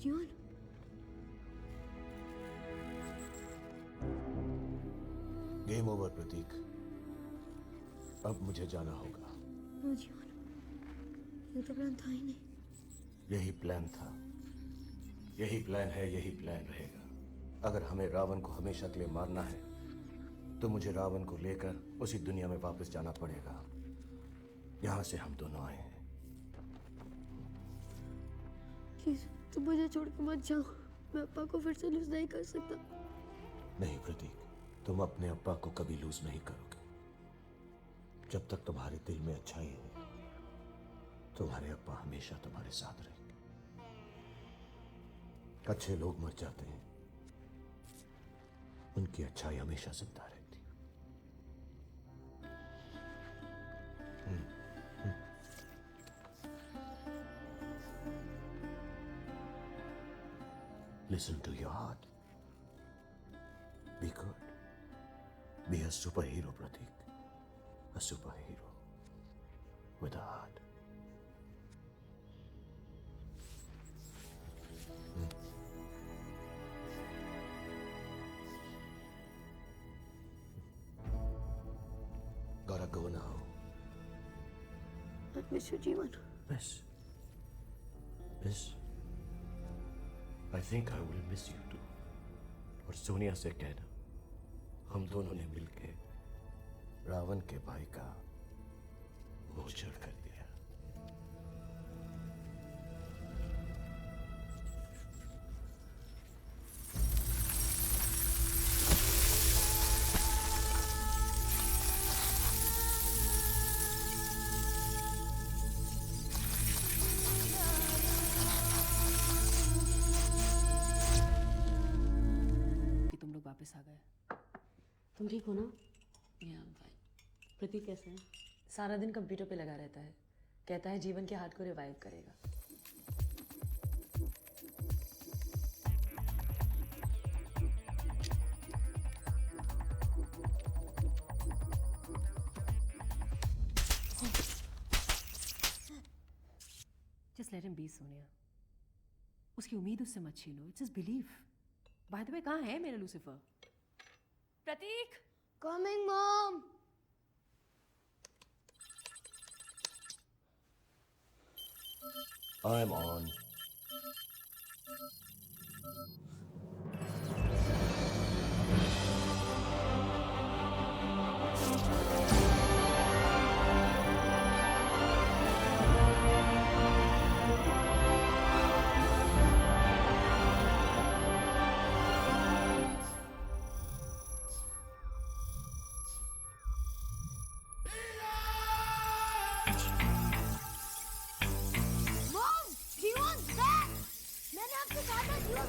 जीवन, गेम ओवर प्रतीक। अब मुझे जाना होगा। नो जीवन, ये तो प्लान था ही नहीं। यही प्लान था, यही प्लान है, यही प्लान रहेगा। अगर हमें रावण को हमेशा के लिए मारना है तो मुझे रावण को लेकर उसी दुनिया में वापस जाना पड़ेगा यहां से हम दोनों आए हैं। प्लीज तुम मुझे छोड़ के मत जाओ। मैं अप्पा को फिर से लूज नहीं कर सकता। नहीं प्रतीक, तुम अपने अप्पा को कभी लूज नहीं करोगे। जब तक तुम्हारे दिल में अच्छाई है तुम्हारे अप्पा हमेशा तुम्हारे साथ रहेंगे। अच्छे लोग मर जाते हैं, उनकी अच्छाई हमेशा जिंदा रहती। Listen to your heart. Be good. Be a superhero, Pratik. A superhero with a heart. Gotta go now. I miss you, Jeevan. Miss. I think I will miss you too. और सोनिया से कहना हम दोनों ने मिलके रावण के भाई का मोचड़ कर दिया। वापस आ गए। तुम ठीक हो ना? प्रतीक कैसे है? सारा दिन कंप्यूटर पे लगा रहता है। कहता है जीवन के हाथ को रिवाइव करेगा। Just let him be, Sonia. उसकी उम्मीद उससे मत छीनो। It's his belief. By the way, कहाँ है मेरा Lucifer? Prateek! Coming, Mom! I'm on.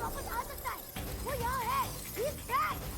वापस आ सकता है। वो यहाँ है। He's back.